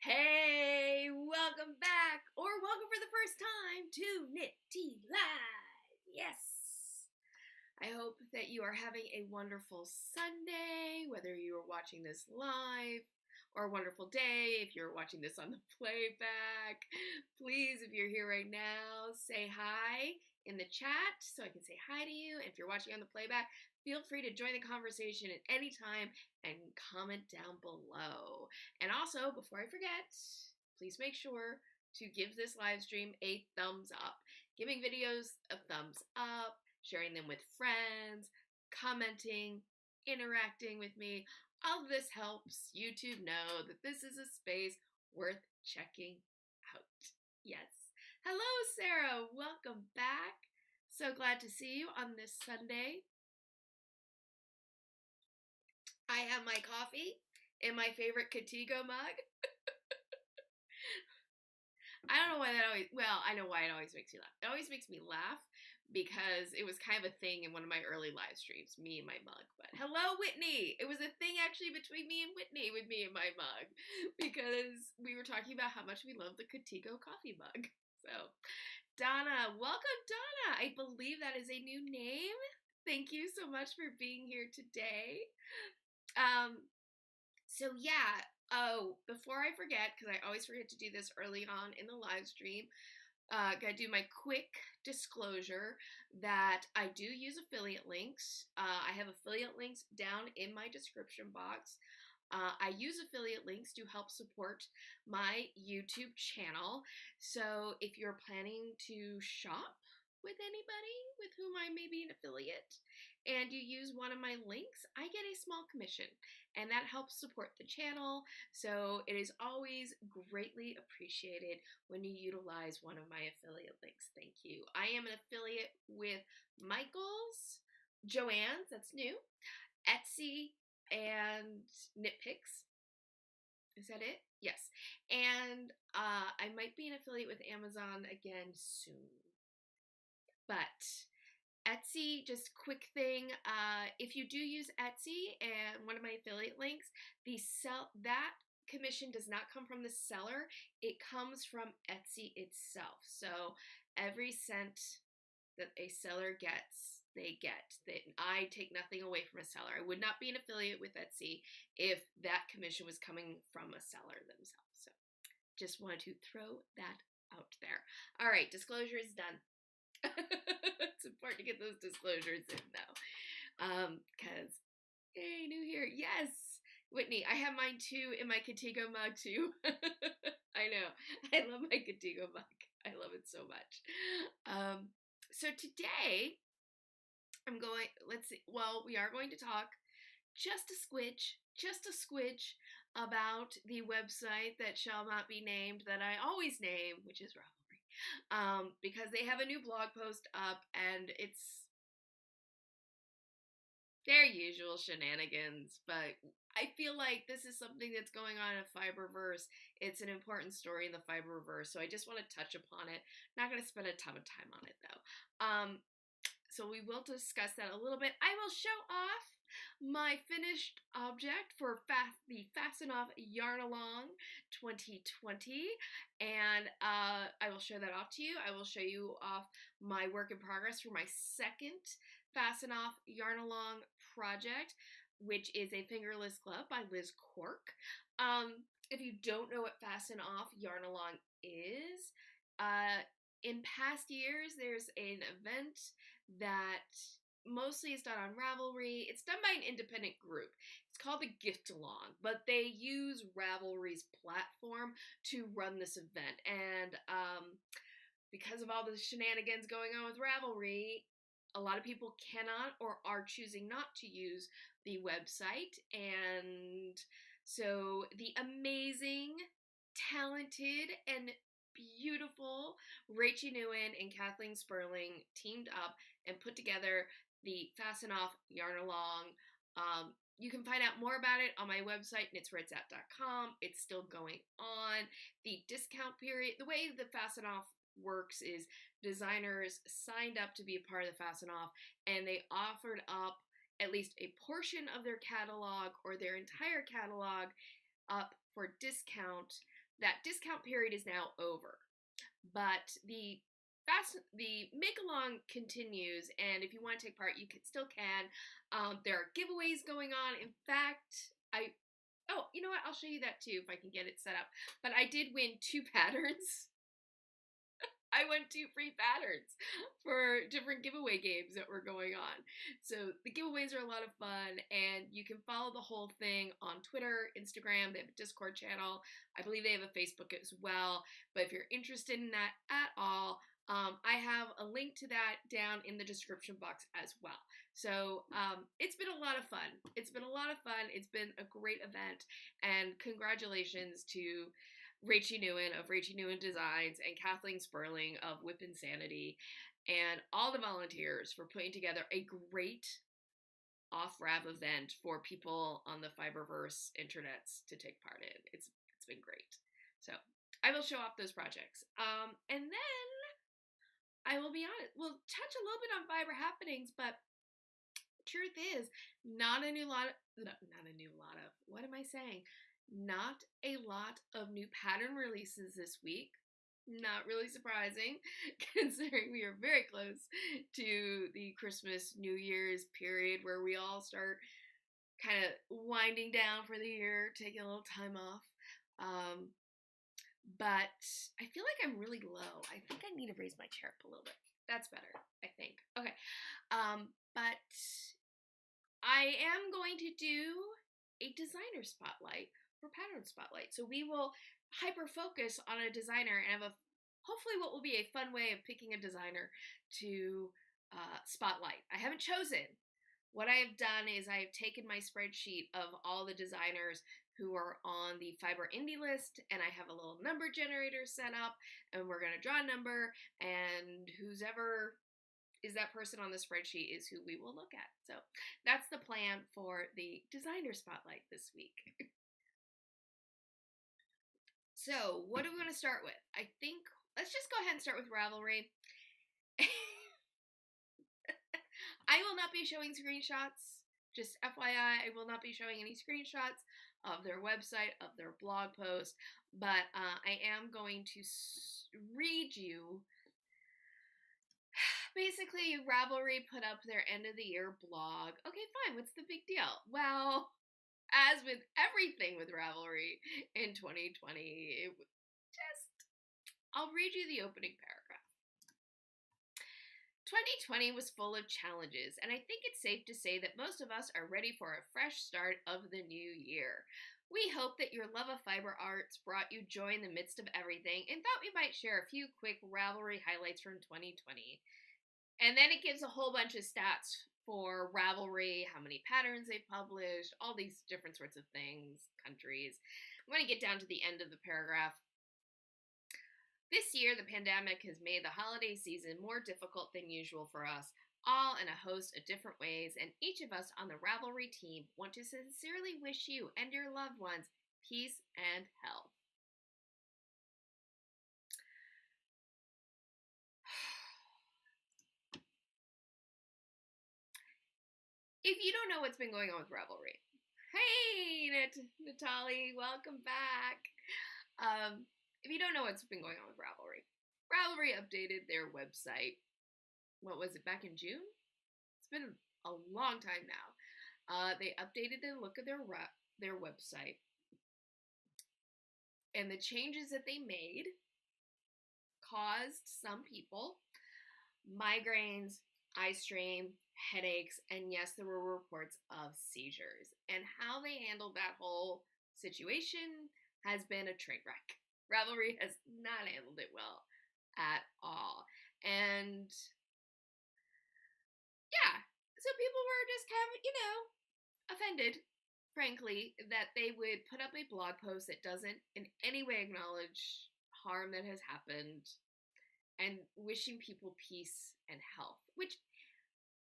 Hey, welcome back, or welcome for the first time to Knit Tea Live. Yes. I hope that you are having a wonderful Sunday, whether you are watching this live, or a wonderful day if you're watching this on the playback. Please, if you're here right now, say hi in the chat so I can say hi to you. And if you're watching on the playback, feel free to join the conversation at any time and comment down below. And also, before I forget, please make sure to give this live stream a thumbs up. Giving videos a thumbs up, sharing them with friends, commenting, interacting with me. All of this helps YouTube know that this is a space worth checking out. Yes. Hello, Sarah. Welcome back. So glad to see you on this Sunday. I have my coffee in my favorite Contigo mug. I don't know why that always, well, I know why it always makes me laugh. It always makes me laugh because it was kind of a thing in one of my early live streams, me and my mug. But hello, Whitney! It was a thing actually between me and Whitney with me and my mug because we were talking about how much we love the Contigo coffee mug. So, Donna, welcome, Donna! I believe that is a new name. Thank you so much for being here today. So yeah, before I forget, because I always forget to do this early on in the live stream, gotta do my quick disclosure that I do use affiliate links. I have affiliate links down in my description box. I use affiliate links to help support my YouTube channel. So if you're planning to shop with anybody with whom I may be an affiliate and you use one of my links, I get a small commission and that helps support the channel. So it is always greatly appreciated when you utilize one of my affiliate links. Thank you. I am an affiliate with Michaels, Joann's, that's new, Etsy, and Knitpicks. Is that it? Yes. And I might be an affiliate with Amazon again soon. But Etsy, just quick thing, if you do use Etsy and one of my affiliate links, that commission does not come from the seller, it comes from Etsy itself. So every cent that a seller gets, they get. I take nothing away from a seller. I would not be an affiliate with Etsy if that commission was coming from a seller themselves. So just wanted to throw that out there. All right, disclosure is done. It's important to get those disclosures in though, because hey, new here. Yes, Whitney, I have mine too in my Contigo mug too. I know, I love my Contigo mug. I love it so much. So today we are going to talk just a squidge about the website that shall not be named that I always name, which is Ravelry. Because they have a new blog post up and it's their usual shenanigans, but I feel like this is something that's going on in Fiberverse. It's an important story in the Fiberverse, so I just want to touch upon it. Not going to spend a ton of time on it though. So we will discuss that a little bit. I will show off my finished object for the Fasten Off Yarn Along 2020, and I will show that off to you. I will show you off my work in progress for my second Fasten Off Yarn Along project, which is a Fingerless Glove by Liz Cork. If you don't know what Fasten Off Yarn Along is, in past years, there's an event that mostly is done on Ravelry. It's done by an independent group. It's called the Gift Along, but they use Ravelry's platform to run this event. And because of all the shenanigans going on with Ravelry, a lot of people cannot or are choosing not to use the website. And so the amazing, talented, and beautiful Rachel Nguyen and Kathleen Sperling teamed up and put together the Fasten Off Yarn Along. You can find out more about it on my website, knitswhereit'sat.com. It's still going on. The discount period, the way the Fasten Off works is designers signed up to be a part of the Fasten Off, and they offered up at least a portion of their catalog or their entire catalog up for discount that discount period is now over, but the make-along continues, and if you want to take part, you still can. There are giveaways going on. In fact, oh, you know what? I'll show you that too if I can get it set up. But I did win 2 patterns. I won 2 free patterns for different giveaway games that were going on. So the giveaways are a lot of fun, and you can follow the whole thing on Twitter, Instagram. They have a Discord channel. I believe they have a Facebook as well. But if you're interested in that at all, I have a link to that down in the description box as well. So it's been a lot of fun. It's been a lot of fun. It's been a great event, and congratulations to Rachie Newen of Rachie Newen Designs and Kathleen Sperling of Whip Insanity and all the volunteers for putting together a great off-Rav event for people on the Fiberverse internets to take part in. It's been great. So I will show off those projects. And then I will be honest, we'll touch a little bit on Fiber happenings, but truth is, not a lot of new pattern releases this week. Not really surprising, considering we are very close to the Christmas, New Year's period where we all start kind of winding down for the year, taking a little time off. But I feel like I'm really low. I think I need to raise my chair up a little bit. That's better, I think. Okay. But I am going to do a designer spotlight for Pattern Spotlight. So we will hyper-focus on a designer and have hopefully what will be a fun way of picking a designer to spotlight. I haven't chosen. What I have done is I have taken my spreadsheet of all the designers who are on the Fiber Indie list, and I have a little number generator set up, and we're going to draw a number, and whoever is that person on the spreadsheet is who we will look at. So that's the plan for the designer spotlight this week. So what are we going to start with? I think let's just go ahead and start with Ravelry. I will not be showing screenshots. Just FYI, I will not be showing any screenshots of their website, of their blog post, but I am going to read you. Basically, Ravelry put up their end of the year blog. Okay, fine, what's the big deal? Well, as with everything with Ravelry in 2020, I'll read you the opening paragraph. 2020 was full of challenges, and I think it's safe to say that most of us are ready for a fresh start of the new year. We hope that your love of fiber arts brought you joy in the midst of everything, and thought we might share a few quick Ravelry highlights from 2020. And then it gives a whole bunch of stats for Ravelry, how many patterns they've published, all these different sorts of things, countries. I'm going to get down to the end of the paragraph. This year, the pandemic has made the holiday season more difficult than usual for us, all in a host of different ways, and each of us on the Ravelry team want to sincerely wish you and your loved ones peace and health. If you don't know what's been going on with Ravelry, hey, Natalie, welcome back. If you don't know what's been going on with Ravelry, Ravelry updated their website. What was it, back in June? It's been a long time now. They updated the look of their website. And the changes that they made caused some people migraines, eye strain, headaches, and yes, there were reports of seizures. And how they handled that whole situation has been a train wreck. Ravelry has not handled it well at all. And yeah, so people were just kind of, offended, frankly, that they would put up a blog post that doesn't in any way acknowledge harm that has happened and wishing people peace and health, which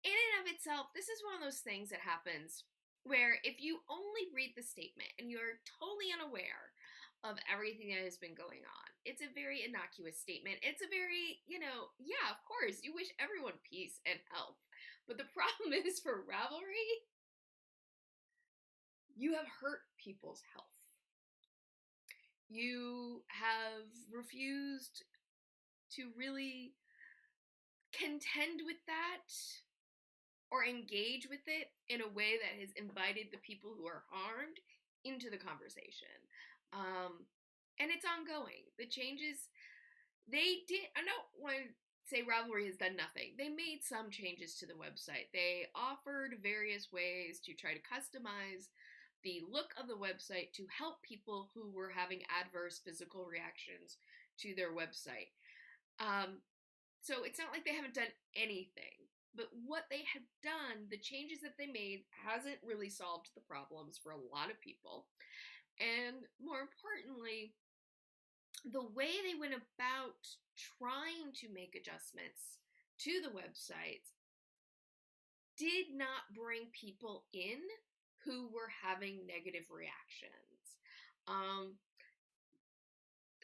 in and of itself, this is one of those things that happens where if you only read the statement and you're totally unaware of everything that has been going on, it's a very innocuous statement. It's a very, yeah, of course, you wish everyone peace and health. But the problem is for Ravelry, you have hurt people's health. you have refused to really contend with that or engage with it in a way that has invited the people who are harmed into the conversation. And it's ongoing. The changes they did, I don't want to say Ravelry has done nothing. They made some changes to the website. They offered various ways to try to customize the look of the website to help people who were having adverse physical reactions to their website. So it's not like they haven't done anything. But what they have done, the changes that they made, hasn't really solved the problems for a lot of people. And more importantly, the way they went about trying to make adjustments to the websites did not bring people in who were having negative reactions.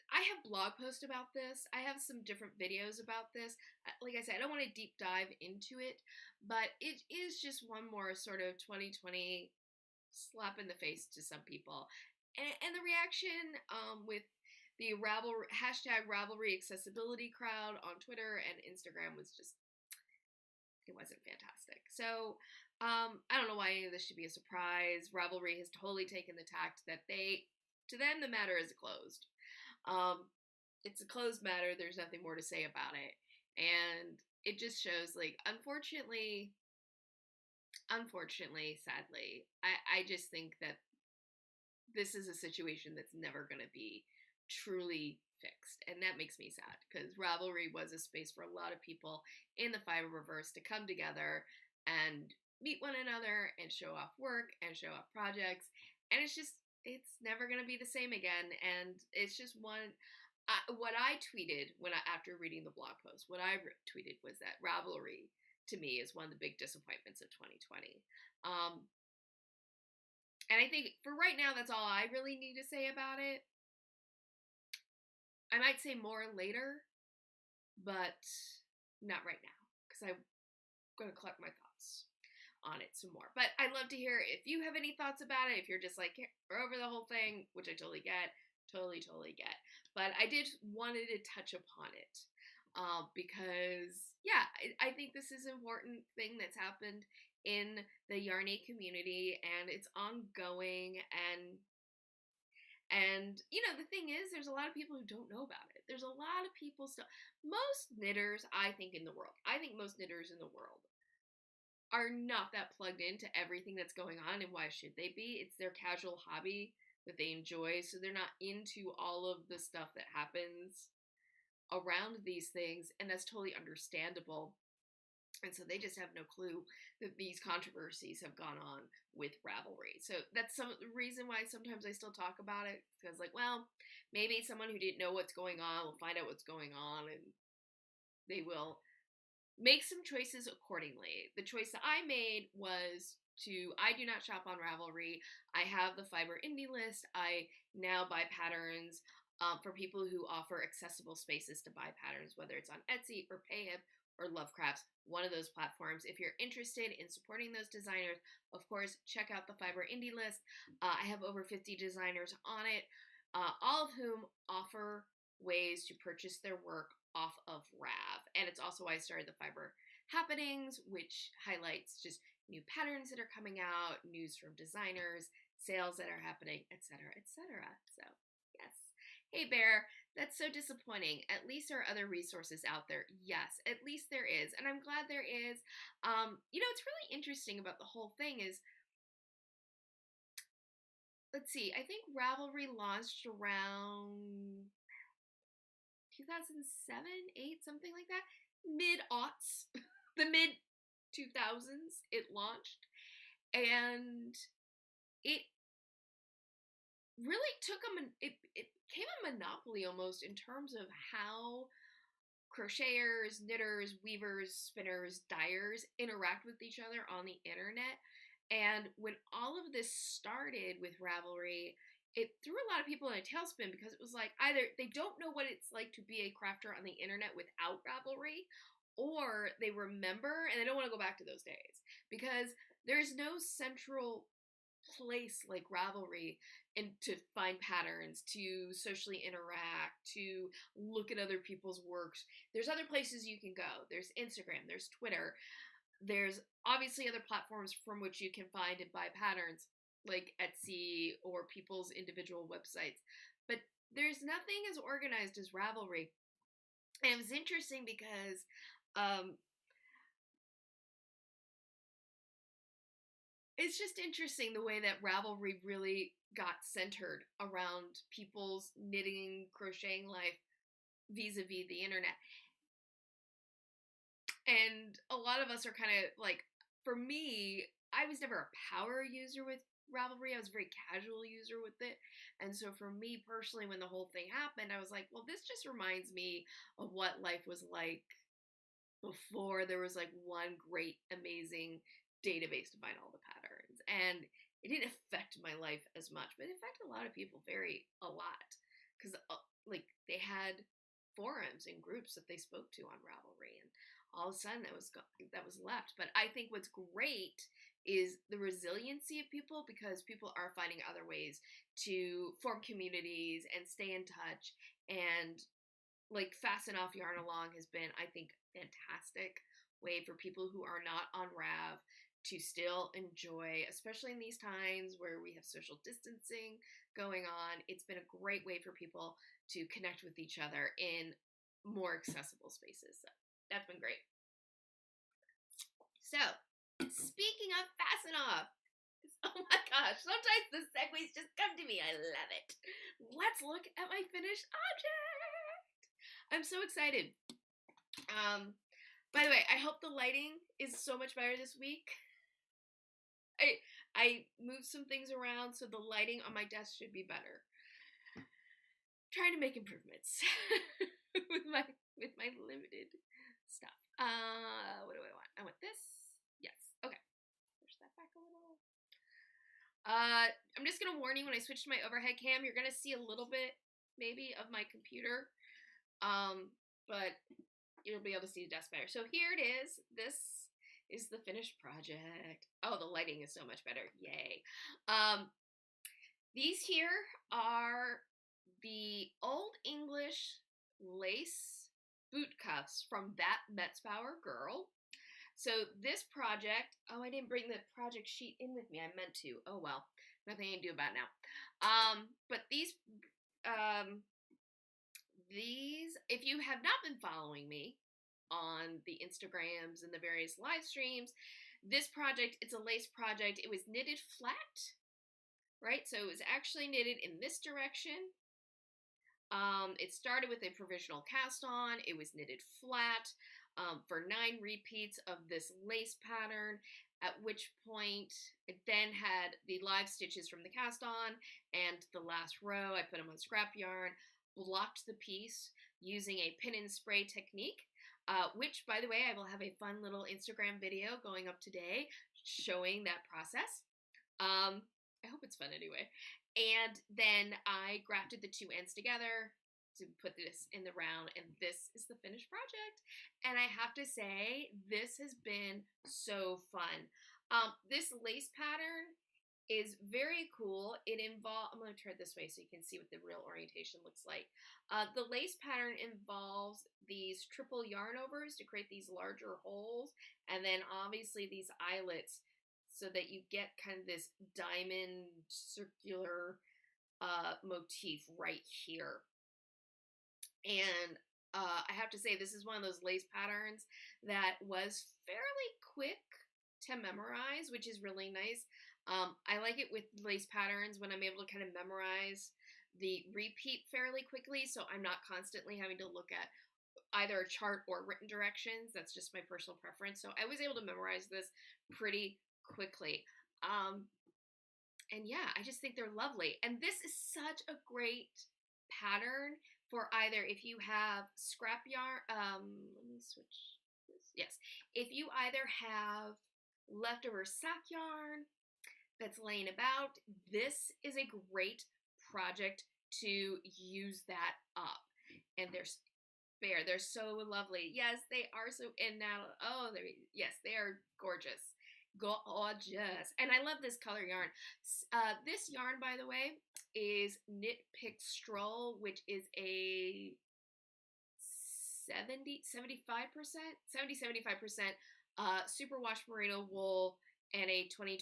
I have blog posts about this. I have some different videos about this. Like I said, I don't want to deep dive into it, but it is just one more sort of 2020 slap in the face to some people. And the reaction with the Ravelry accessibility crowd on Twitter and Instagram was just, it wasn't fantastic. So I don't know why any of this should be a surprise. Ravelry has totally taken the tact that to them, the matter is closed. It's a closed matter. There's nothing more to say about it. And it just shows, like, unfortunately, sadly, I just think that this is a situation that's never going to be truly fixed. And that makes me sad because Ravelry was a space for a lot of people in the Fiberverse to come together and meet one another and show off work and show off projects. And it's never going to be the same again. And it's just what I tweeted after reading the blog post, what I tweeted was that Ravelry to me is one of the big disappointments of 2020. And I think for right now, that's all I really need to say about it. I might say more later, but not right now, because I'm going to collect my thoughts on it some more. But I'd love to hear if you have any thoughts about it, if you're just like, we're over the whole thing, which I totally get, totally get. But I did wanted to touch upon it, because, yeah, I think this is an important thing that's happened in the Yarny community, and it's ongoing, and, you know, the thing is, there's a lot of people who don't know about it. There's a lot of people still. Most knitters, I think most knitters in the world are not that plugged into everything that's going on, and why should they be? It's their casual hobby that they enjoy, so they're not into all of the stuff that happens around these things, and that's totally understandable. And so they just have no clue that these controversies have gone on with Ravelry. So that's some reason why sometimes I still talk about it, because, like, well, maybe someone who didn't know what's going on will find out what's going on, and they will make some choices accordingly. The choice that I made was I do not shop on Ravelry. I have the Fiber Indie list. I now buy patterns for people who offer accessible spaces to buy patterns, whether it's on Etsy or Payhip or Lovecrafts, one of those platforms. If you're interested in supporting those designers, of course, check out the Fiber Indie list. I have over 50 designers on it, all of whom offer ways to purchase their work off of Rav. And it's also why I started the Fiber Happenings, which highlights just new patterns that are coming out, news from designers, sales that are happening, etc., etc. So, yes. Hey, Bear, that's so disappointing. At least there are other resources out there. Yes, at least there is. And I'm glad there is. You know, it's really interesting about the whole thing is, let's see, I think Ravelry launched around 2007, 8, something like that. Mid-aughts. The mid-2000s it launched. And it really took it became a monopoly almost in terms of how crocheters, knitters, weavers, spinners, dyers interact with each other on the internet. And when all of this started with Ravelry, it threw a lot of people in a tailspin because it was like either they don't know what it's like to be a crafter on the internet without Ravelry, or they remember and they don't want to go back to those days because there's no central place like Ravelry and to find patterns, to socially interact, to look at other people's works. There's other places you can go. There's Instagram, there's Twitter, there's obviously other platforms from which you can find and buy patterns like Etsy or people's individual websites. But there's nothing as organized as Ravelry. And it was interesting because it's just interesting the way that Ravelry really got centered around people's knitting, crocheting life vis-a-vis the internet. And a lot of us are kind of like, for me, I was never a power user with Ravelry. I was a very casual user with it. And so for me personally, when the whole thing happened, I was like, well, this just reminds me of what life was like before there was like one great, amazing database to find all the patterns. And it didn't affect my life as much, but it affected a lot of people a lot. Because like they had forums and groups that they spoke to on Ravelry, and all of a sudden that was left. But I think what's great is the resiliency of people, because people are finding other ways to form communities and stay in touch. And like Fasten Off Yarn Along has been, I think, fantastic way for people who are not on Rav to still enjoy, especially in these times where we have social distancing going on. It's been a great way for people to connect with each other in more accessible spaces. So that's been great. So, speaking of Fasten Off, oh my gosh, sometimes the segues just come to me. I love it. Let's look at my finished object. I'm so excited. By the way, I hope the lighting is so much better this week. I moved some things around, so the lighting on my desk should be better. Trying to make improvements with my limited stuff. What do I want? I want this. Yes. Okay. Push that back a little. I'm just gonna warn you, when I switch to my overhead cam, you're gonna see a little bit maybe of my computer, but you'll be able to see the desk better. So here it is. This is the finished project. Oh, the lighting is so much better. Yay. These here are the Old English lace boot cuffs from That Metzbauer Girl. So this project, oh, I didn't bring the project sheet in with me. I meant to. Oh, well, nothing I can do about it now. But these, if you have not been following me on the Instagrams and the various live streams, this project, it's a lace project. It was knitted flat, right? So it was actually knitted in this direction. It started with a provisional cast on. It was knitted flat for 9 repeats of this lace pattern, at which point it then had the live stitches from the cast on, and the last row I put them on scrap yarn, blocked the piece using a pin and spray technique, which, by the way, I will have a fun little Instagram video going up today showing that process. I hope it's fun anyway. And then I grafted the 2 ends together to put this in the round, and this is the finished project. And I have to say, this has been so fun. This lace pattern is very cool. It involves, I'm going to turn it this way so you can see what the real orientation looks like. The lace pattern involves these triple yarn overs to create these larger holes, and then obviously these eyelets, so that you get kind of this diamond circular motif right here. And I have to say, this is one of those lace patterns that was fairly quick to memorize, which is really nice. I like it with lace patterns when I'm able to kind of memorize the repeat fairly quickly, so I'm not constantly having to look at either a chart or written directions. That's just my personal preference. So I was able to memorize this pretty quickly. And yeah, I just think they're lovely. And this is such a great pattern for either if you have scrap yarn, let me switch this. Yes. If you either have leftover sock yarn that's laying about, this is a great project to use that up. And they're fair. They're so lovely. Yes, they are so, and now, oh, yes, they are gorgeous. gorgeous. And I love this color yarn. This yarn, by the way, is Knit Pick Stroll, which is a 75% superwash merino wool and a 20-25%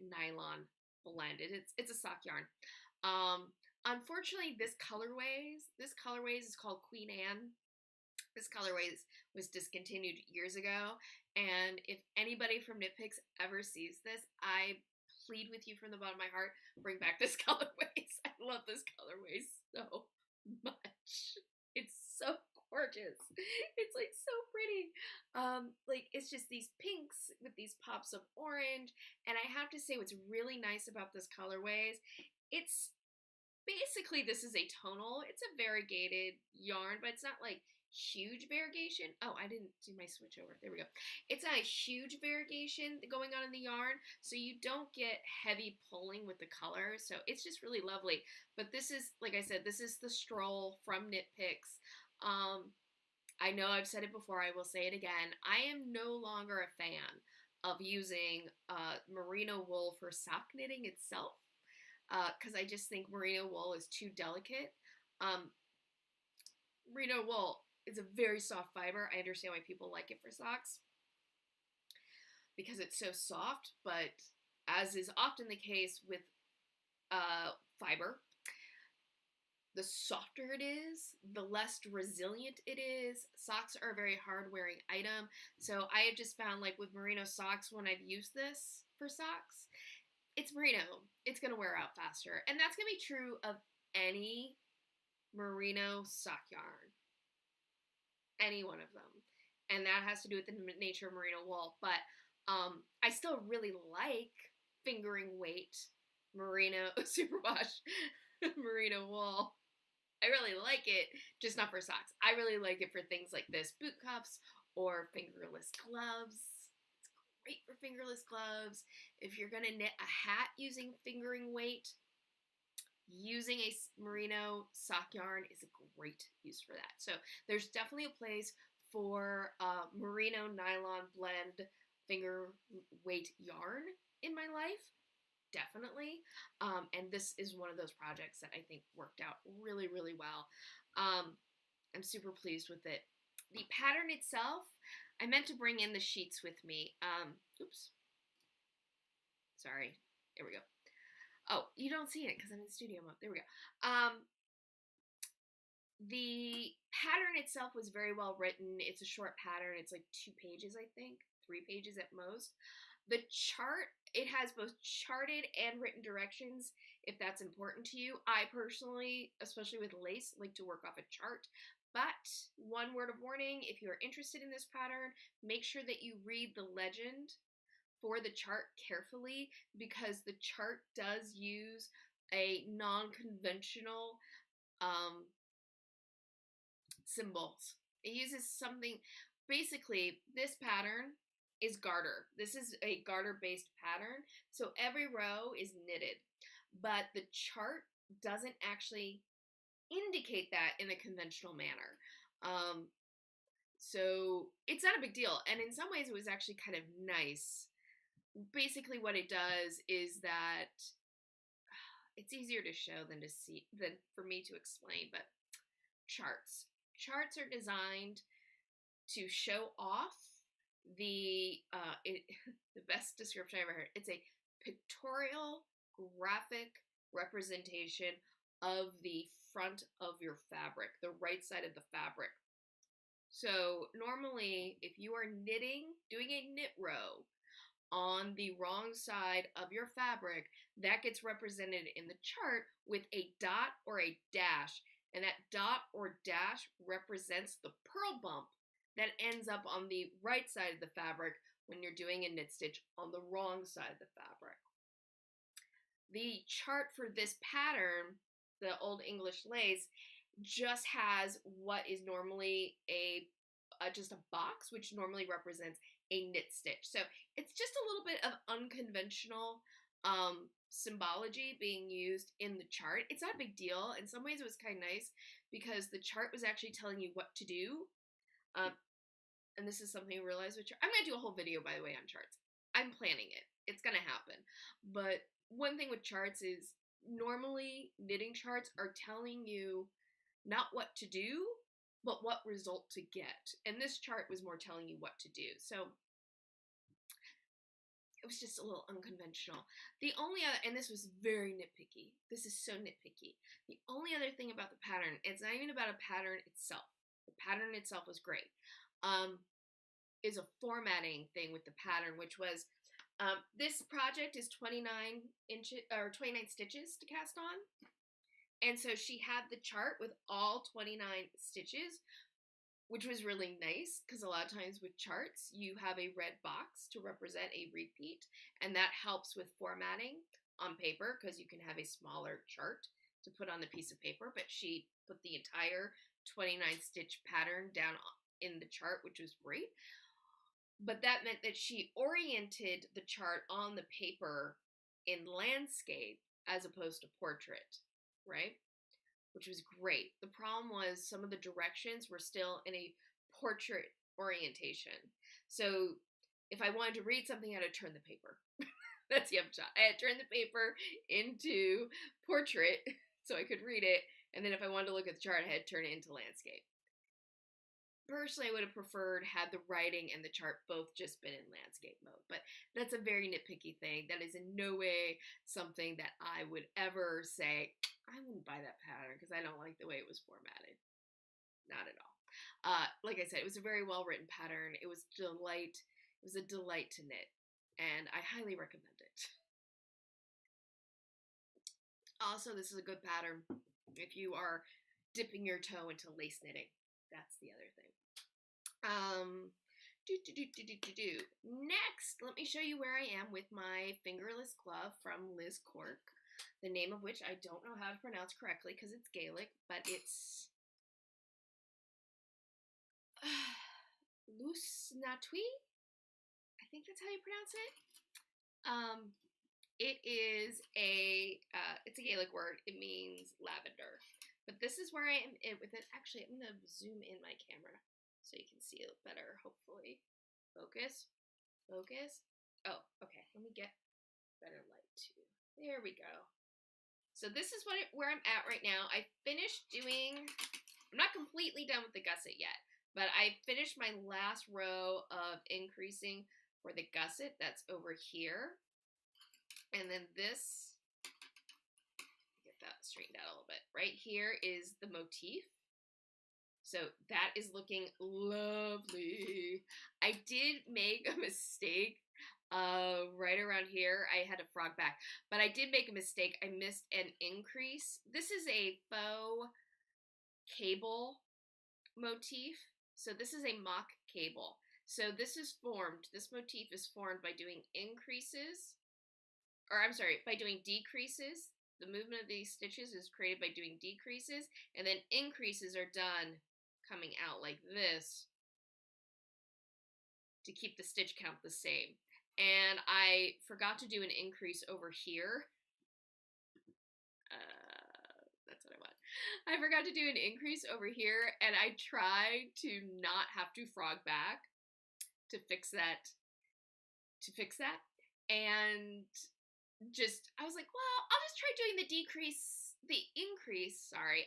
nylon blended. It's a sock yarn. Unfortunately, this colorways is called Queen Anne. This colorways was discontinued years ago, and if anybody from Knit Picks ever sees this, I plead with you from the bottom of my heart, bring back this colorways. I love this colorways so much. It's so gorgeous. It's like so pretty. Like it's just these pinks with these pops of orange. And I have to say what's really nice about this colorways, it's basically, this is a tonal. It's a variegated yarn, but it's not like huge variegation. Oh, I didn't do my switch over. There we go. It's not a huge variegation going on in the yarn, so you don't get heavy pulling with the color. So it's just really lovely. But this is, like I said, this is the Stroll from Knit Picks. I know I've said it before, I will say it again. I am no longer a fan of using merino wool for sock knitting itself, because I just think merino wool is too delicate. Merino wool is a very soft fiber. I understand why people like it for socks, because it's so soft, but as is often the case with fiber, the softer it is, the less resilient it is. Socks are a very hard-wearing item, so I have just found, like with merino socks, when I've used this for socks, it's merino. It's going to wear out faster, and that's going to be true of any merino sock yarn. Any one of them. And that has to do with the nature of merino wool, but I still really like fingering weight merino superwash merino wool. I really like it, just not for socks. I really like it for things like this, boot cuffs or fingerless gloves. It's great for fingerless gloves. If you're gonna knit a hat using fingering weight, using a merino sock yarn is a great use for that. So there's definitely a place for merino nylon blend finger weight yarn in my life. Definitely. And this is one of those projects that I think worked out really, really well. I'm super pleased with it. The pattern itself, I meant to bring in the sheets with me. Oops. Sorry. There we go. Oh, you don't see it because I'm in studio mode. There we go. The pattern itself was very well written. It's a short pattern. It's like 2 pages, I think. 3 pages at most. The chart, it has both charted and written directions, if that's important to you. I personally, especially with lace, like to work off a chart. But one word of warning, if you're interested in this pattern, make sure that you read the legend for the chart carefully, because the chart does use a non-conventional symbols. It uses something, basically this pattern is garter. This is a garter based pattern, so every row is knitted, but the chart doesn't actually indicate that in a conventional manner. So it's not a big deal, and in some ways it was actually kind of nice. Basically what it does is that it's easier to show than to see, than for me to explain, but charts are designed to show off the best description I ever heard. It's a pictorial graphic representation of the front of your fabric, the right side of the fabric. So normally if you are knitting, doing a knit row on the wrong side of your fabric, that gets represented in the chart with a dot or a dash, and that dot or dash represents the purl bump that ends up on the right side of the fabric when you're doing a knit stitch on the wrong side of the fabric. The chart for this pattern, the Old English lace, just has what is normally just a box, which normally represents a knit stitch. So it's just a little bit of unconventional symbology being used in the chart. It's not a big deal. In some ways it was kind of nice because the chart was actually telling you what to do. And this is something I realized with I'm going to do a whole video, by the way, on charts. I'm planning it. It's going to happen. But one thing with charts is normally knitting charts are telling you not what to do, but what result to get. And this chart was more telling you what to do. So it was just a little unconventional. The only other, and this was very nitpicky. This is so nitpicky. The only other thing about the pattern, it's not even about a pattern itself. The pattern itself was great. Is a formatting thing with the pattern, which was this project is 29 inches or 29 stitches to cast on. And so she had the chart with all 29 stitches, which was really nice because a lot of times with charts, you have a red box to represent a repeat, and that helps with formatting on paper because you can have a smaller chart to put on the piece of paper, but she put the entire 29 stitch pattern down in the chart, which was great. But that meant that she oriented the chart on the paper in landscape as opposed to portrait, right? Which was great. The problem was some of the directions were still in a portrait orientation. So if I wanted to read something, I had to turn the paper. That's the upshot. I had to turn the paper into portrait so I could read it. And then if I wanted to look at the chart, I had to turn it into landscape. Personally, I would have preferred had the writing and the chart both just been in landscape mode, but that's a very nitpicky thing. That is in no way something that I would ever say, I wouldn't buy that pattern because I don't like the way it was formatted. Not at all. Like I said, it was a very well-written pattern. It was a delight to knit, and I highly recommend it. Also, this is a good pattern if you are dipping your toe into lace knitting. That's the other thing. Next, let me show you where I am with my fingerless glove from Liz Cork, the name of which I don't know how to pronounce correctly because it's Gaelic, but it's Lusnatui. I think that's how you pronounce it. It is it's a Gaelic word. It means lavender. But this is where I am with it. Actually, I'm going to zoom in my camera so you can see it better, hopefully. Focus. Focus. Oh, okay. Let me get better light, too. There we go. So this is where I'm at right now. I finished doing... I'm not completely done with the gusset yet, but I finished my last row of increasing for the gusset. That's over here. And then this... that straightened out a little bit. Right here is the motif. So that is looking lovely. I did make a mistake right around here. I had a frog back, but I did make a mistake. I missed an increase. This is a faux cable motif. So this is a mock cable. So this motif is formed by doing increases, or I'm sorry, by doing decreases. The movement of these stitches is created by doing decreases, and then increases are done coming out like this to keep the stitch count the same. And I forgot to do an increase over here. That's what I want. I forgot to do an increase over here, and I tried to not have to frog back to fix that. And I was like, well, I'll just try doing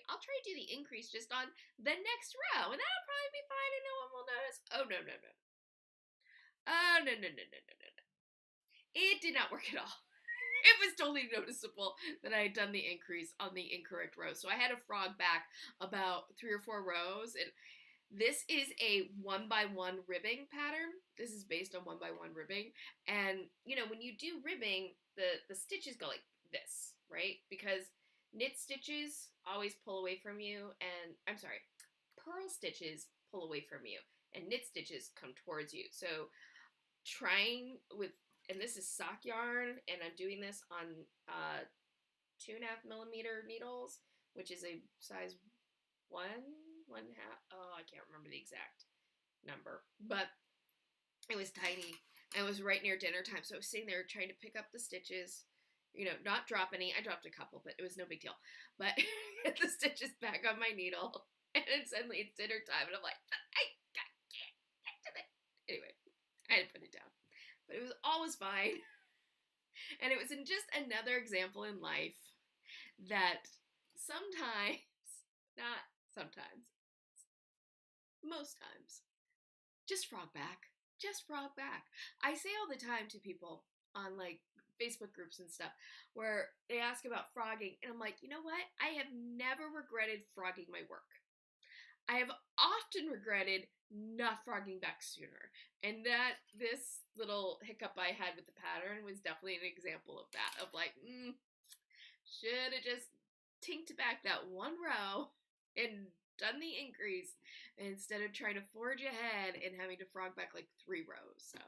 I'll try to do the increase just on the next row, and that'll probably be fine and no one will notice. Oh, no. Oh, no. It did not work at all. It was totally noticeable that I had done the increase on the incorrect row. So I had to frog back about 3 or 4 rows, and this is a 1x1 ribbing pattern. This is based on 1x1 ribbing. And, you know, when you do ribbing, the stitches go like this, right? Because knit stitches always pull away from you, and, I'm sorry, purl stitches pull away from you, and knit stitches come towards you. So trying with, and this is sock yarn, and I'm doing this on 2.5mm needles, which is a size 1.5. Oh, I can't remember the exact number, but it was tiny. It was right near dinner time, so I was sitting there trying to pick up the stitches, you know, not drop any. I dropped a couple, but it was no big deal. But get the stitches back on my needle, and then suddenly it's dinner time, and I'm like, I can't get to it. Anyway, I had to put it down. but it was always fine. And it was in just another example in life that sometimes, not sometimes, most times, just frog back. Just frog back. I say all the time to people on like Facebook groups and stuff where they ask about frogging, and I'm like, you know what? I have never regretted frogging my work. I have often regretted not frogging back sooner. And that this little hiccup I had with the pattern was definitely an example of that. Of like, should have just tinked back that one row and done the increase instead of trying to forge ahead and having to frog back like 3 rows. So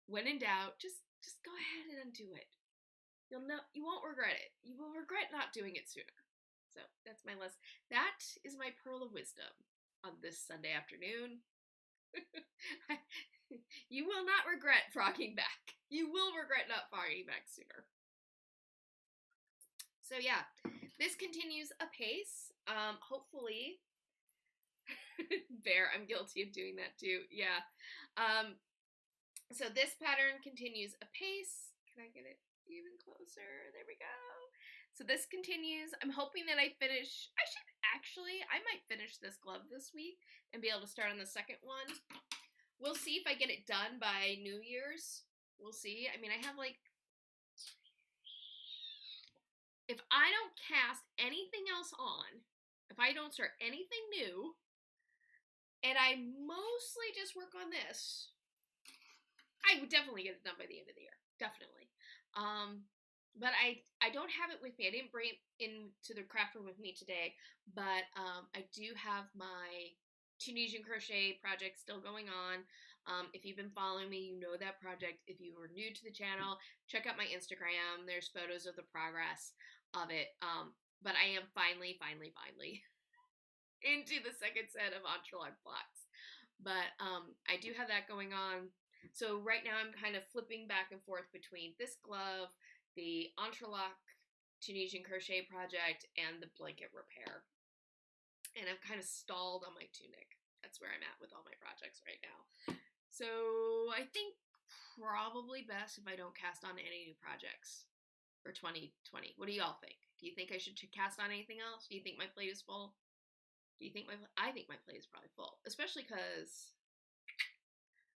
when in doubt, just go ahead and undo it. You won't regret it. You will regret not doing it sooner. So that's my lesson. That is my pearl of wisdom on this Sunday afternoon. You will not regret frogging back. You will regret not frogging back sooner. So yeah, this continues apace. Hopefully, I'm guilty of doing that too. Yeah. So this pattern continues apace. Can I get it even closer? There we go. So this continues. I'm hoping that I might finish this glove this week and be able to start on the second one. We'll see if I get it done by New Year's. We'll see. I mean, I have like, if I don't cast anything else on, if I don't start anything new, and I mostly just work on this, I would definitely get it done by the end of the year. Definitely. But I don't have it with me. I didn't bring it into the craft room with me today, but I do have my Tunisian crochet project still going on. If you've been following me, you know that project. If you are new to the channel, check out my Instagram. There's photos of the progress of it. But I am finally into the second set of entrelac blocks. But I do have that going on. So right now I'm kind of flipping back and forth between this glove, the entrelac Tunisian crochet project, and the blanket repair. And I've kind of stalled on my tunic. That's where I'm at with all my projects right now. So I think probably best if I don't cast on any new projects for 2020. What do y'all think? Do you think I should cast on anything else? Do you think my plate is full? I think my plate is probably full, especially because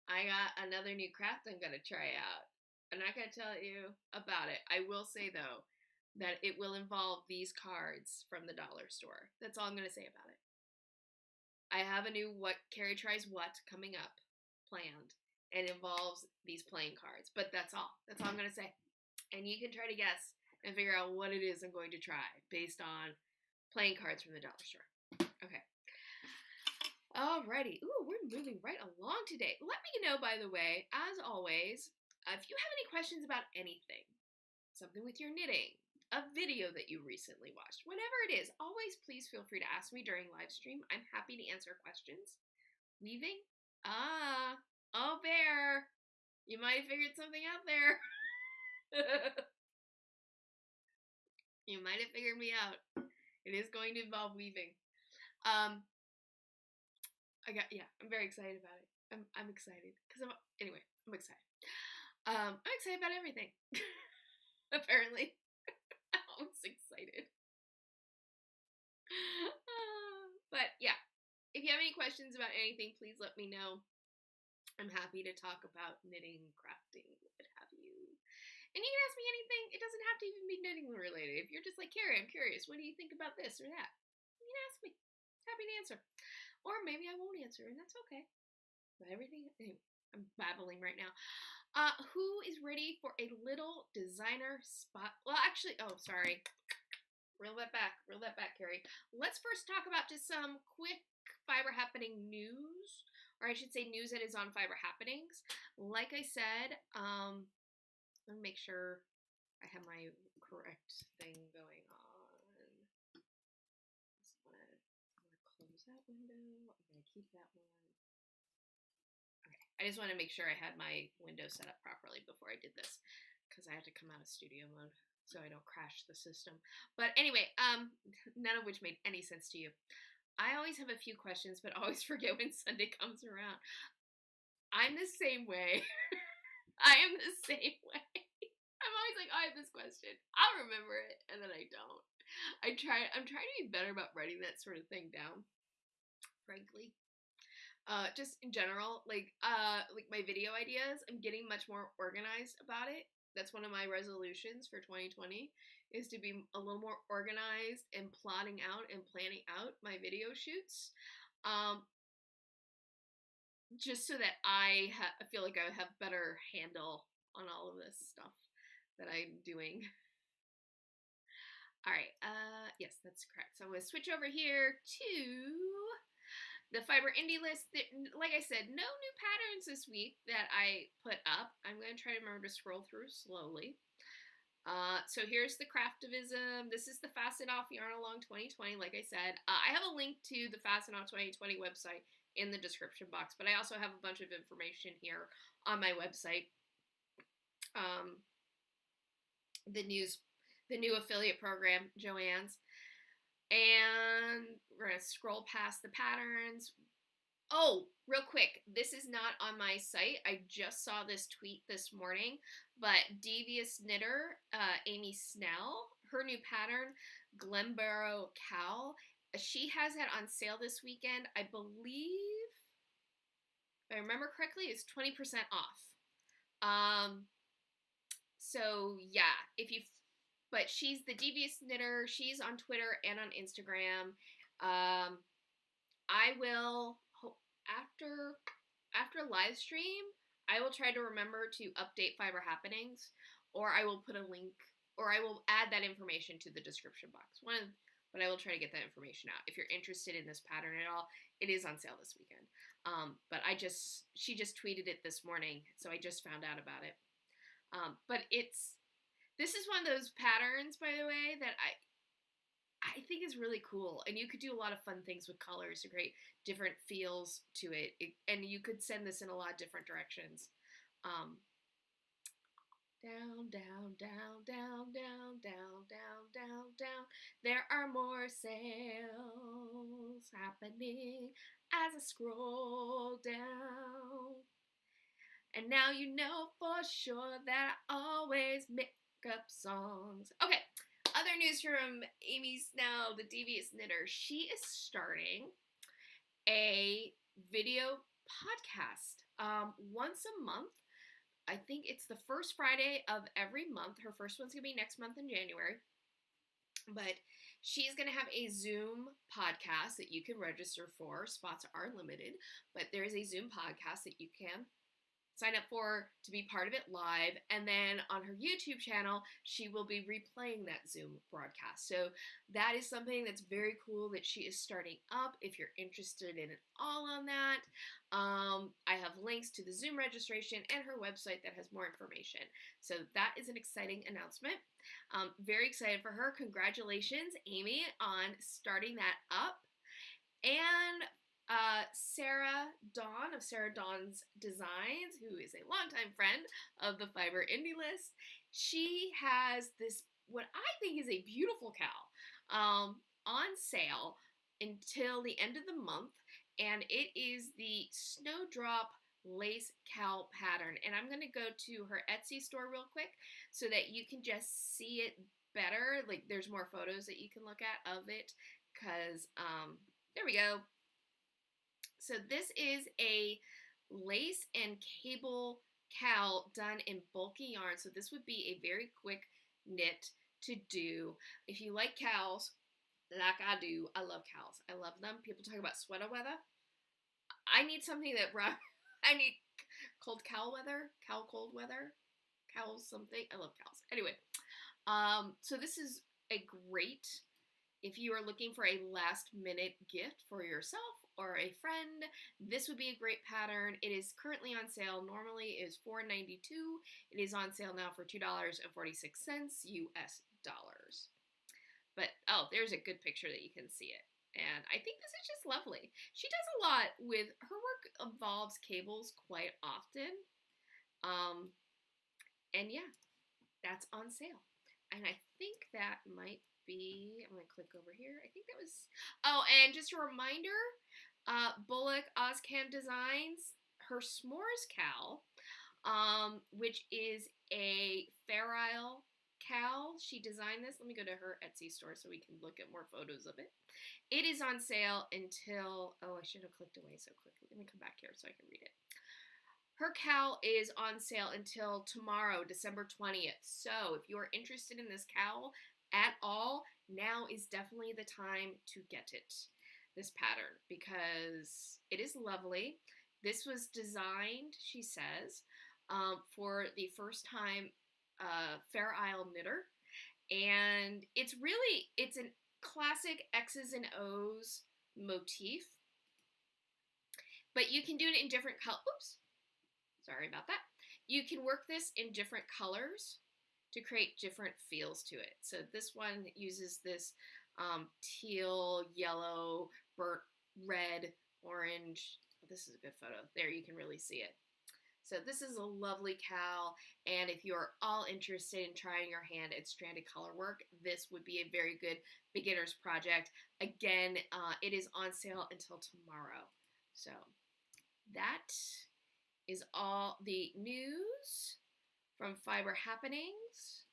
I got another new craft I'm going to try out. I'm not going to tell you about it. I will say, though, that it will involve these cards from the dollar store. That's all I'm going to say about it. I have a new What Carrie Tries What coming up planned. It involves these playing cards, but that's all. That's all I'm going to say. And you can try to guess and figure out what it is I'm going to try based on playing cards from the dollar store. Okay. Alrighty. Ooh, we're moving right along today. Let me know, by the way, as always, if you have any questions about anything, something with your knitting, a video that you recently watched, whatever it is, always please feel free to ask me during live stream. I'm happy to answer questions. Weaving? Oh, Bear. You might have figured something out there. You might have figured me out. It is going to involve weaving. I'm very excited about it. I'm excited because I'm excited. I'm excited about everything. Apparently, I'm always excited. But yeah, if you have any questions about anything, please let me know. I'm happy to talk about knitting, crafting, what have you. And you can ask me anything. It doesn't have to even be knitting related. If you're just like, Carrie, I'm curious, what do you think about this or that? You can ask me. Happy to answer. Or maybe I won't answer, and that's okay. But anyway, I'm babbling right now. Who is ready for a little designer spot? Well, actually, sorry. Reel that back, Carrie. Let's first talk about just some quick Fiber Happening news, or I should say news that is on Fiber Happenings. Like I said, let me make sure I have my correct thing going on. I'm going to close that window. I'm going to keep that one. Okay, I just want to make sure I had my window set up properly before I did this, because I had to come out of studio mode so I don't crash the system. But anyway, none of which made any sense to you. I always have a few questions, but always forget when Sunday comes around. I'm the same way. I am the same way. I'm always like, oh, I have this question. I'll remember it, and then I don't. I'm trying to be better about writing that sort of thing down, frankly. Just in general, like my video ideas, I'm getting much more organized about it. That's one of my resolutions for 2020 is to be a little more organized and plotting out and planning out my video shoots. Just so that I feel like I have better handle on all of this stuff that I'm doing. All right, yes, that's correct. So I'm going to switch over here to the Fiber Indie list. Like I said, no new patterns this week that I put up. I'm going to try to remember to scroll through slowly. So here's the Craftivism. This is the Fasten Off Yarn Along 2020. Like I said, I have a link to the Fasten Off 2020 website in the description box, but I also have a bunch of information here on my website. The new affiliate program, Joann's. And we're going to scroll past the patterns. Oh, real quick, this is not on my site. I just saw this tweet this morning, but Devious Knitter, Amy Snell, her new pattern, Glenborough Cowl, she has it on sale this weekend. I believe, if I remember correctly, it's 20% off. So yeah, but she's the Devious Knitter. She's on Twitter and on Instagram. I will, after live stream, I will try to remember to update Fiber Happenings, or I will put a link, or I will add that information to the description box. But I will try to get that information out. If you're interested in this pattern at all, it is on sale this weekend. But she just tweeted it this morning, so I just found out about it. But this is one of those patterns, by the way, that I think is really cool, and you could do a lot of fun things with colors to create different feels to it, and you could send this in a lot of different directions. Down, down, down, down, down, down, down, down, down. There are more sales happening as I scroll down. And now you know for sure that I always make up songs. Okay, other news from Amy Snell, the Devious Knitter. She is starting a video podcast once a month. I think it's the first Friday of every month. Her first one's going to be next month in January. But she's going to have a Zoom podcast that you can register for. Spots are limited, but there is a Zoom podcast that you can sign up for to be part of it live, and then on her YouTube channel, she will be replaying that Zoom broadcast. So that is something that's very cool that she is starting up. If you're interested in it all on that, I have links to the Zoom registration and her website that has more information. So that is an exciting announcement. Very excited for her. Congratulations, Amy, on starting that up. And Sarah Dawn of Sarah Dawn's Designs, who is a longtime friend of the Fiber Indie List, she has this, what I think is a beautiful cowl, on sale until the end of the month, and it is the Snowdrop lace cowl pattern. And I'm going to go to her Etsy store real quick so that you can just see it better. Like, there's more photos that you can look at of it, because there we go. So this is a lace and cable cowl done in bulky yarn. So this would be a very quick knit to do. If you like cowls, like I do, I love cowls. I love them. People talk about sweater weather. I need something that, I need cold cowl weather, cowl cold weather, cowl something. I love cowls. Anyway, so this is a great, if you are looking for a last minute gift for yourself or a friend, this would be a great pattern. It is currently on sale. Normally it is $4.92. It is on sale now for $2.46 US dollars. But, oh, there's a good picture that you can see it. And I think this is just lovely. She does a lot with, her work involves cables quite often. And yeah, that's on sale. And I think that might be, I'm going to click over here. I think that was, oh, and just a reminder, Bullock Ozcan Designs, her s'mores cowl, which is a Fair Isle cowl. She designed this. Let me go to her Etsy store so we can look at more photos of it. It is on sale until, oh, I should have clicked away so quickly. Let me come back here so I can read it. Her cowl is on sale until tomorrow, December 20th. So if you are interested in this cowl at all, now is definitely the time to get it, this pattern, because it is lovely. This was designed, she says, for the first time Fair Isle knitter. And it's a classic X's and O's motif. But you can do it in different colors. Oops. Sorry about that. You can work this in different colors to create different feels to it. So this one uses this teal, yellow, burnt red, orange. Oh, this is a good photo. There, you can really see it. So this is a lovely cowl, and if you're all interested in trying your hand at stranded color work, this would be a very good beginner's project. Again, it is on sale until tomorrow. So that is all the news from Fiber Happenings.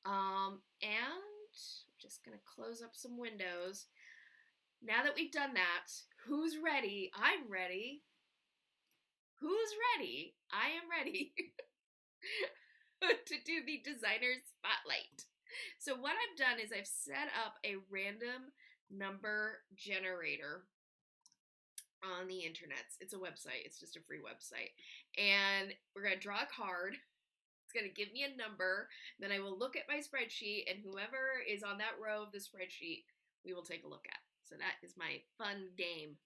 And I'm just going to close up some windows. Now that we've done that, who's ready? I'm ready. Who's ready? I am ready to do the designer spotlight. So what I've done is I've set up a random number generator on the internet. It's a website. It's just a free website. And we're going to draw a card. It's going to give me a number. Then I will look at my spreadsheet, and whoever is on that row of the spreadsheet, we will take a look at. So that is my fun game.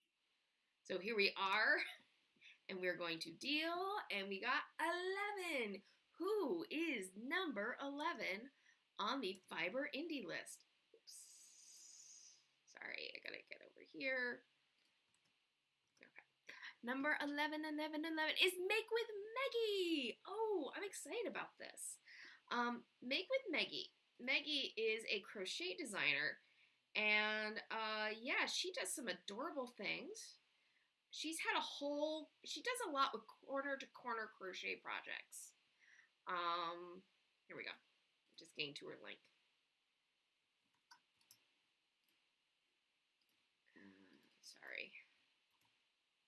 So here we are, and we're going to deal, and we got 11. Who is number 11 on the Fiber Indie list? Oops. Sorry, I gotta get over here. Okay. Number 11 is Make with Maggie. Oh, I'm excited about this. Make with Maggie. Maggie is a crochet designer, and yeah, she does some adorable things. She does a lot with corner-to-corner crochet projects. Here we go. I'm just getting to her link. Sorry.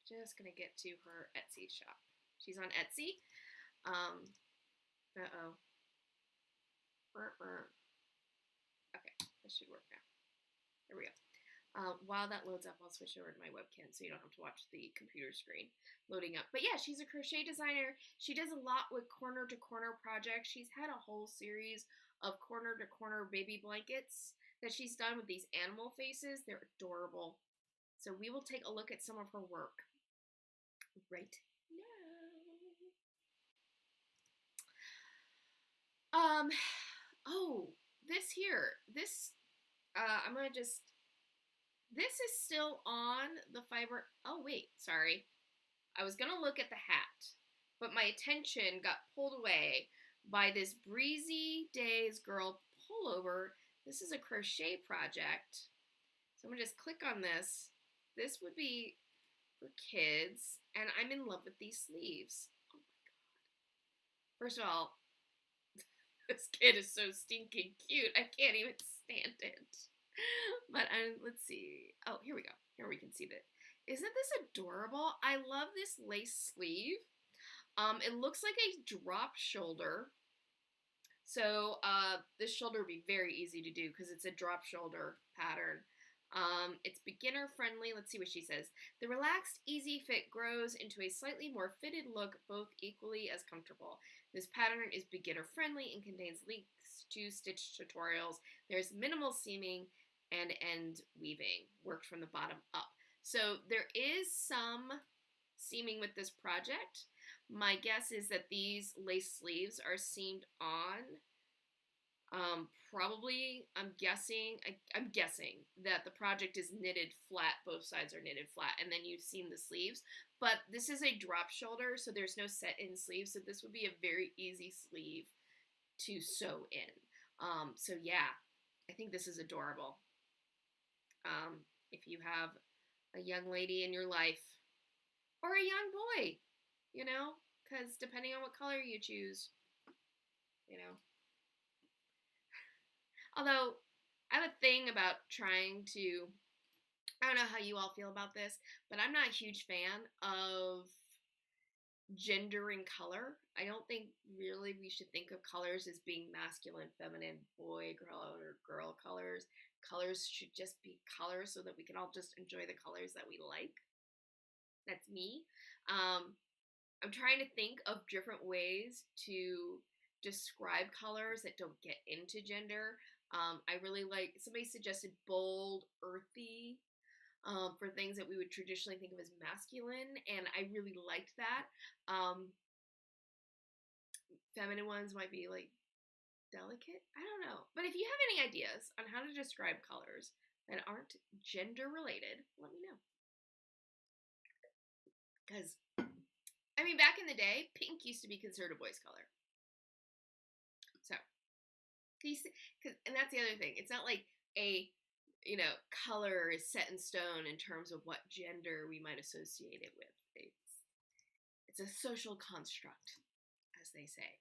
Just gonna get to her Etsy shop. She's on Etsy. Uh-oh. Okay, this should work now. There we go. While that loads up, I'll switch over to my webcam so you don't have to watch the computer screen loading up. But yeah, she's a crochet designer. She does a lot with corner-to-corner projects. She's had a whole series of corner-to-corner baby blankets that she's done with these animal faces. They're adorable. So we will take a look at some of her work right now. Oh, this here. I'm going to just... This is still on the Fiber... Oh, wait, sorry. I was going to look at the hat, but my attention got pulled away by this Breezy Days Girl pullover. This is a crochet project. So I'm going to just click on this. This would be for kids, and I'm in love with these sleeves. Oh, my God. First of all, this kid is so stinking cute. I can't even stand it. But let's see. Oh, here we go. Here we can see that. Isn't this adorable? I love this lace sleeve. It looks like a drop shoulder. So this shoulder would be very easy to do because it's a drop shoulder pattern. It's beginner friendly. Let's see what she says. The relaxed, easy fit grows into a slightly more fitted look, both equally as comfortable. This pattern is beginner friendly and contains links to stitch tutorials. There's minimal seaming and end weaving, worked from the bottom up. So there is some seaming with this project. My guess is that these lace sleeves are seamed on. Probably, I'm guessing that the project is knitted flat, both sides are knitted flat, and then you've seamed the sleeves. But this is a drop shoulder, so there's no set-in sleeve, so this would be a very easy sleeve to sew in. So yeah, I think this is adorable. If you have a young lady in your life, or a young boy, you know, because depending on what color you choose, you know. Although, I have a thing about trying to, I don't know how you all feel about this, but I'm not a huge fan of gendering color. I don't think really we should think of colors as being masculine, feminine, boy, girl, or girl colors. Colors should just be colors so that we can all just enjoy the colors that we like. That's me. I'm trying to think of different ways to describe colors that don't get into gender. I really like, somebody suggested bold, earthy, for things that we would traditionally think of as masculine, and I really liked that. Feminine ones might be like delicate. I don't know. But if you have any ideas on how to describe colors that aren't gender related, let me know. Because, I mean, back in the day, pink used to be considered a boy's color. So, and that's the other thing. It's not like a, color is set in stone in terms of what gender we might associate it with. It's a social construct, as they say.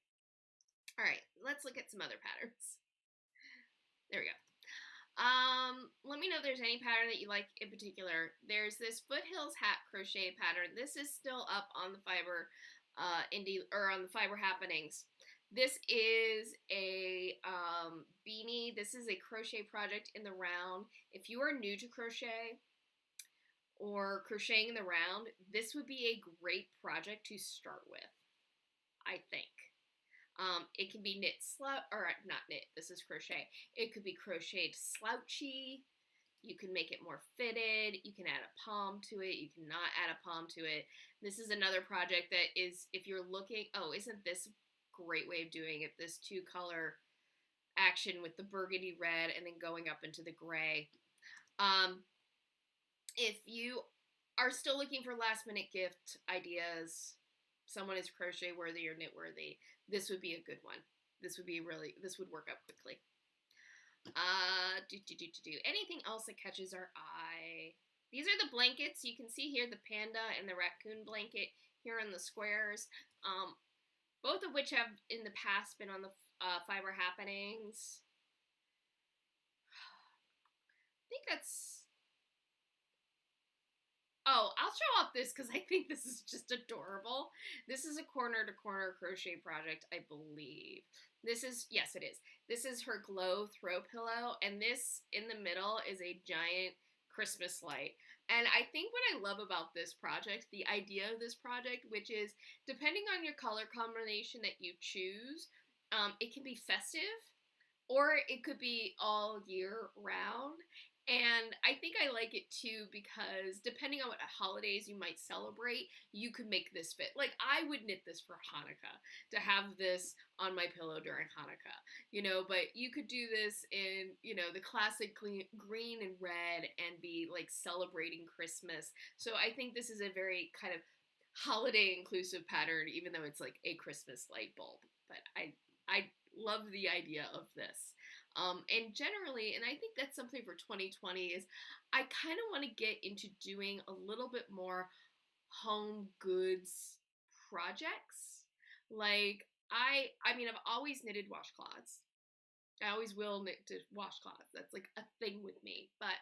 All right, let's look at some other patterns. There we go. Let me know if there's any pattern that you like in particular. There's this Foothills hat crochet pattern. This is still up on the Fiber on the Fiber Happenings. This is a beanie. This is a crochet project in the round. If you are new to crochet or crocheting in the round, this would be a great project to start with, I think. It can be knit not knit, this is crochet. It could be crocheted slouchy. You can make it more fitted. You can add a palm to it. You cannot add a palm to it. This is another project that is, if you're looking, isn't this a great way of doing it? This 2-color action with the burgundy red and then going up into the gray. If you are still looking for last minute gift ideas, someone is crochet worthy or knit worthy, this would be a good one. This would work up quickly. Anything else that catches our eye? These are the blankets. You can see here the panda and the raccoon blanket here in the squares. Both of which have in the past been on the Fiber Happenings. I think that's... Oh, I'll show off this because I think this is just adorable. This is a corner-to-corner crochet project, I believe. Yes, it is. This is her glow throw pillow, and this in the middle is a giant Christmas light. And I think what I love about this project, the idea of this project, which is depending on your color combination that you choose, it can be festive or it could be all year round. And I think I like it too because depending on what holidays you might celebrate, you could make this fit. Like I would knit this for Hanukkah to have this on my pillow during Hanukkah, but you could do this in, the classic green and red and be like celebrating Christmas. So I think this is a very kind of holiday inclusive pattern, even though it's like a Christmas light bulb. But I love the idea of this. And generally, and I think that's something for 2020 is I kind of want to get into doing a little bit more home goods projects. Like I've always knitted washcloths. I always will knit to washcloths. That's like a thing with me. But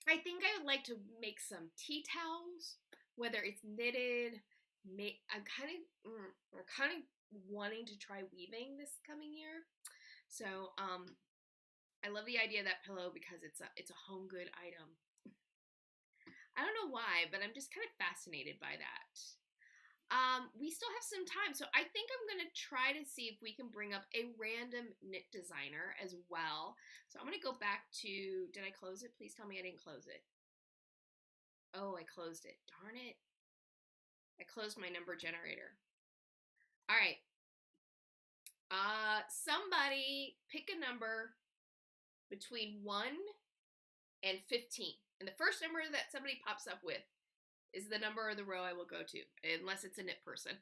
I think I would like to make some tea towels, whether it's knitted. I'm kind of wanting to try weaving this coming year. So I love the idea of that pillow because it's a home good item. I don't know why, but I'm just kind of fascinated by that. We still have some time, so I think I'm going to try to see if we can bring up a random knit designer as well. So I'm going to go back to, did I close it? Please tell me I didn't close it. Oh, I closed it. Darn it. I closed my number generator. All right. Somebody pick a number between 1 and 15. And the first number that somebody pops up with is the number of the row I will go to, unless it's a knit person.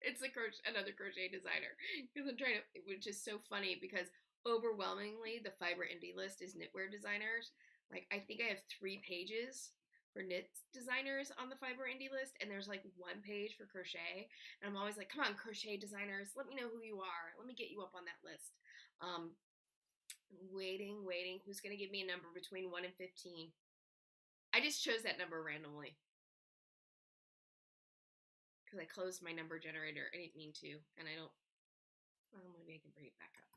It's another crochet designer. Because I'm trying to, which is so funny because overwhelmingly the Fiber Indie list is knitwear designers. Like I think I have 3 pages for knit designers on the Fiber Indie list, and there's like one page for crochet, and I'm always like, come on, crochet designers, let me know who you are. Let me get you up on that list. Waiting. Who's going to give me a number between 1 and 15? I just chose that number randomly because I closed my number generator. I didn't mean to, and I don't. Well, maybe I can bring it back up.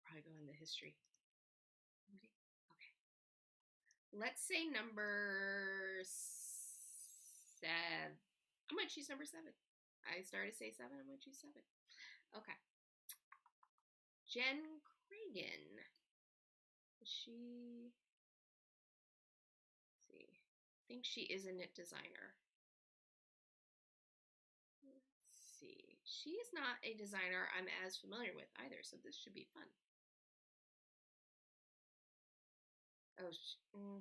Probably go into history. Okay. Let's say number 7. I'm going to choose number 7. I started to say 7. I'm going to choose 7. Okay. Jen Cragen. She... Let's see. I think she is a knit designer. Let's see. She's not a designer I'm as familiar with either, so this should be fun. Oh,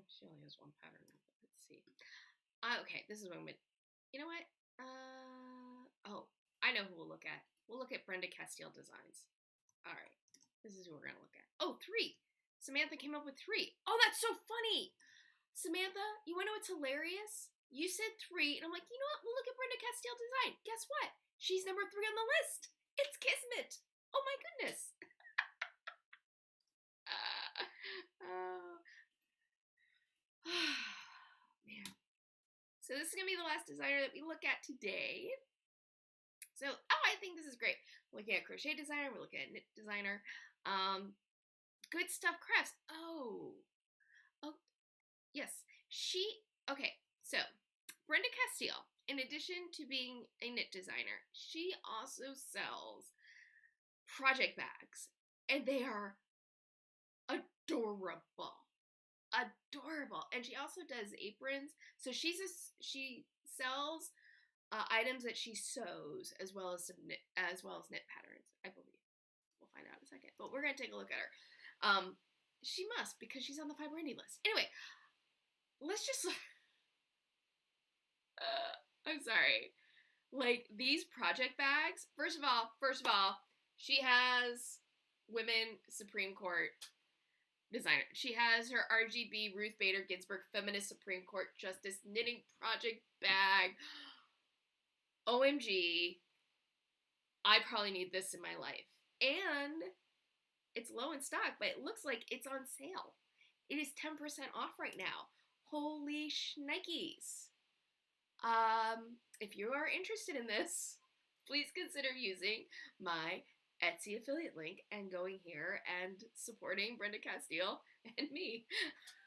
she only has one pattern. Let's see. Okay, this is what I'm going to... You know what? Oh, I know who we'll look at. We'll look at Brenda Castille designs. All right. This is who we're going to look at. Oh, 3. Samantha came up with 3. Oh, that's so funny. Samantha, you want to know what's hilarious? You said 3, and I'm like, you know what? We'll look at Brenda Castille design. Guess what? She's number 3 on the list. It's Kismet. Oh, my goodness. Man. So this is going to be the last designer that we look at today. So, I think this is great. We're looking at crochet designer. We're looking at knit designer. Good Stuff Crafts. Oh, yes. Okay, so Brenda Castille, in addition to being a knit designer, she also sells project bags, and they are adorable. And she also does aprons. So she sells items that she sews as well as knit patterns, I believe. We'll find out in a second, but we're gonna take a look at her. She must, because she's on the Fiber Indie list. Anyway, let's just. I'm sorry. Like these project bags. First of all, she has Women Supreme Court designer. She has her RGB Ruth Bader Ginsburg Feminist Supreme Court Justice knitting project bag. OMG. I probably need this in my life. And it's low in stock, but it looks like it's on sale. It is 10% off right now. Holy shnikes. If you are interested in this, please consider using my Etsy affiliate link and going here and supporting Brenda Castille and me.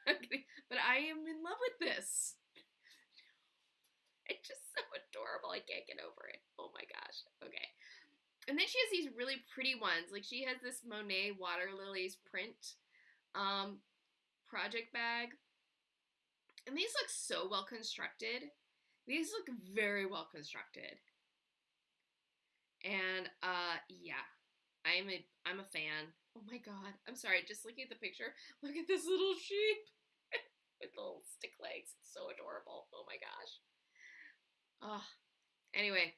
But I am in love with this. It's just so adorable. I can't get over it. Oh my gosh. Okay. And then she has these really pretty ones. Like she has this Monet Water Lilies print project bag. And these look so well constructed. These look very well constructed. And yeah, I'm a fan. Oh my god. I'm sorry, just looking at the picture. Look at this little sheep with little stick legs. It's so adorable. Oh my gosh. Anyway,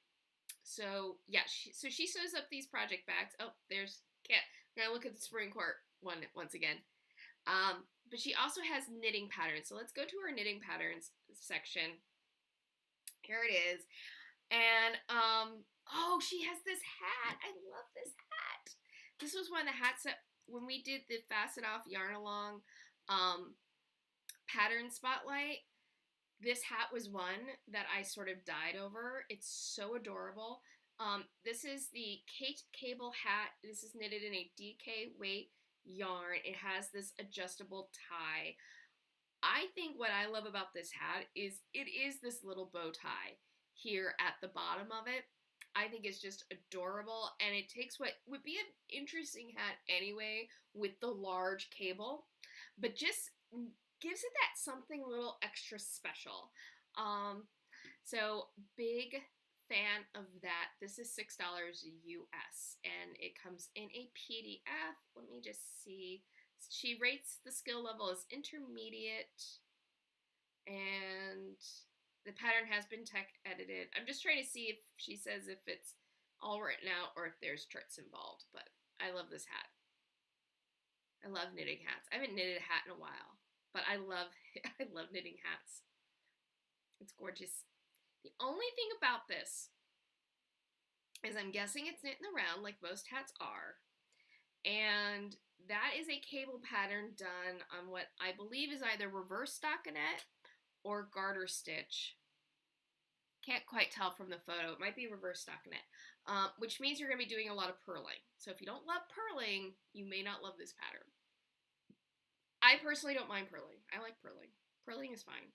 so yeah, she sews up these project bags. Oh, there's cat. We're gonna look at the Supreme Court one once again. But she also has knitting patterns. So let's go to her knitting patterns section. Here it is. And oh, she has this hat. I love this hat. This was one of the hats that when we did the Fasten Off Yarn Along pattern spotlight, this hat was one that I sort of died over. It's so adorable. This is the Kate Cable hat. This is knitted in a DK weight yarn. It has this adjustable tie. I think what I love about this hat is it is this little bow tie here at the bottom of it. I think it's just adorable, and it takes what would be an interesting hat anyway with the large cable, but just gives it that something a little extra special. So big fan of that. This is $6 US, and it comes in a PDF. Let me just see. She rates the skill level as intermediate, and the pattern has been tech edited. I'm just trying to see if she says if it's all written out or if there's charts involved, but I love this hat. I love knitting hats. I haven't knitted a hat in a while. but I love I love knitting hats. It's gorgeous. The only thing about this is I'm guessing it's knit in the round like most hats are. And that is a cable pattern done on what I believe is either reverse stockinette or garter stitch. Can't quite tell from the photo. It might be reverse stockinette, which means you're going to be doing a lot of purling. So if you don't love purling, you may not love this pattern. I personally don't mind purling. I like purling. Purling is fine.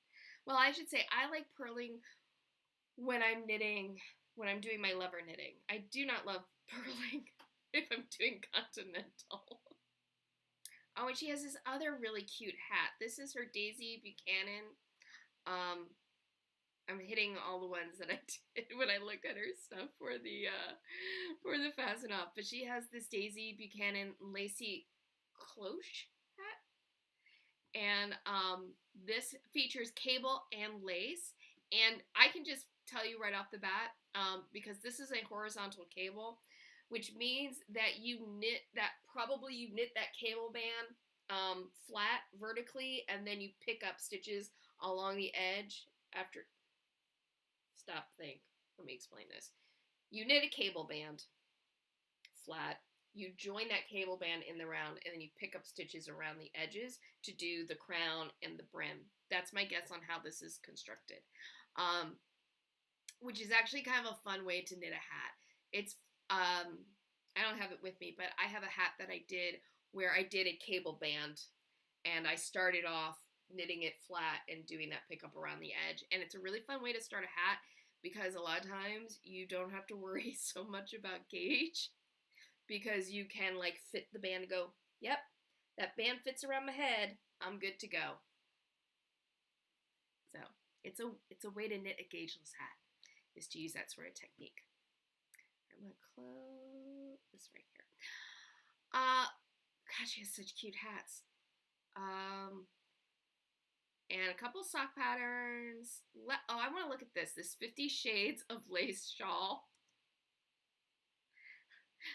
Well, I should say I like purling when I'm knitting, when I'm doing my lever knitting. I do not love purling if I'm doing continental. Oh, and she has this other really cute hat. This is her Daisy Buchanan. I'm hitting all the ones that I did when I look at her stuff for the fasten off. But she has this Daisy Buchanan Lacy Cloche hat. And this features cable and lace. And I can just tell you right off the bat, because this is a horizontal cable, which means that you knit that cable band flat vertically, and then you pick up stitches along the edge after. Let me explain this. You knit a cable band flat, you join that cable band in the round, and then you pick up stitches around the edges to do the crown and the brim. That's my guess on how this is constructed, which is actually kind of a fun way to knit a hat. It's I don't have it with me, but I have a hat that I did where I did a cable band, and I started off knitting it flat and doing that pickup around the edge. And it's a really fun way to start a hat because a lot of times you don't have to worry so much about gauge, because you can like fit the band and go, yep, that band fits around my head, I'm good to go. So it's a way to knit a gaugeless hat, is to use that sort of technique. I'm gonna close this right here. God, she has such cute hats. And a couple sock patterns. I want to look at this 50 Shades of Lace shawl.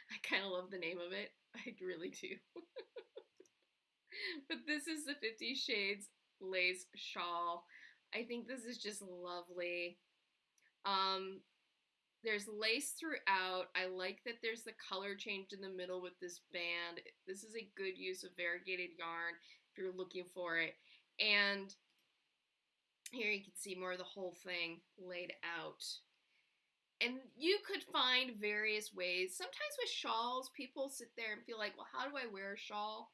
I kind of love the name of it. I really do. But this is the 50 Shades Lace shawl. I think this is just lovely. There's lace throughout. I like that there's the color change in the middle with this band. This is a good use of variegated yarn if you're looking for it. And here you can see more of the whole thing laid out. And you could find various ways. Sometimes with shawls, people sit there and feel like, well, how do I wear a shawl?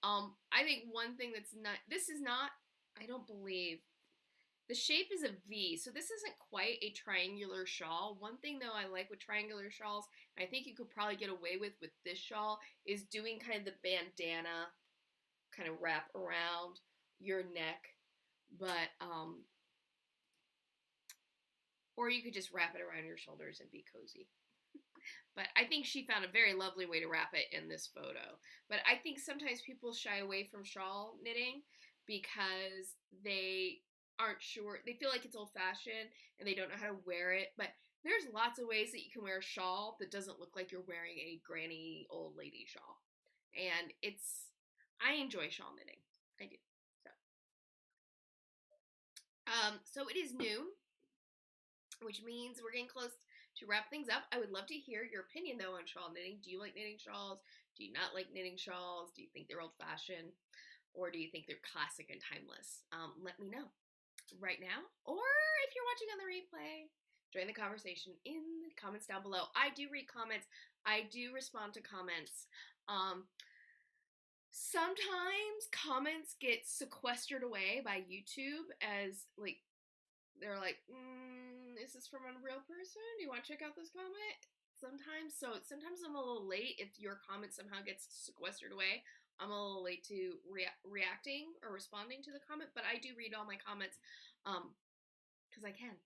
I think one thing that's not, this is not, I don't believe, the shape is a V, so this isn't quite a triangular shawl. One thing, though, I like with triangular shawls, and I think you could probably get away with this shawl, is doing kind of the bandana kind of wrap around your neck. But, or you could just wrap it around your shoulders and be cozy. But I think she found a very lovely way to wrap it in this photo. But I think sometimes people shy away from shawl knitting because they aren't sure. They feel like it's old-fashioned and they don't know how to wear it. But there's lots of ways that you can wear a shawl that doesn't look like you're wearing a granny old lady shawl. And I enjoy shawl knitting. I do. So it is noon, which means we're getting close to wrap things up. I would love to hear your opinion, though, on shawl knitting. Do you like knitting shawls? Do you not like knitting shawls? Do you think they're old-fashioned? Or do you think they're classic and timeless? Let me know right now. Or if you're watching on the replay, join the conversation in the comments down below. I do read comments. I do respond to comments. Sometimes comments get sequestered away by YouTube as, like, they're like, is this from a real person? Do you want to check out this comment? Sometimes I'm a little late if your comment somehow gets sequestered away. I'm a little late to reacting or responding to the comment, but I do read all my comments because I can.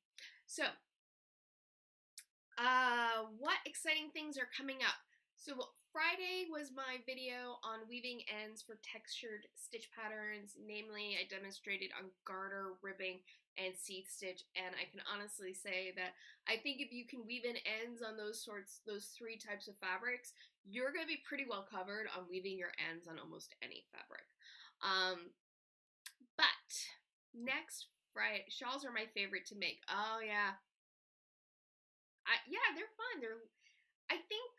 So, what exciting things are coming up? So Friday was my video on weaving ends for textured stitch patterns. Namely, I demonstrated on garter, ribbing, and seat stitch, and I can honestly say that I think if you can weave in ends on those three types of fabrics, you're going to be pretty well covered on weaving your ends on almost any fabric. But next Friday, shawls are my favorite to make. Oh yeah. Yeah, they're fun. I think,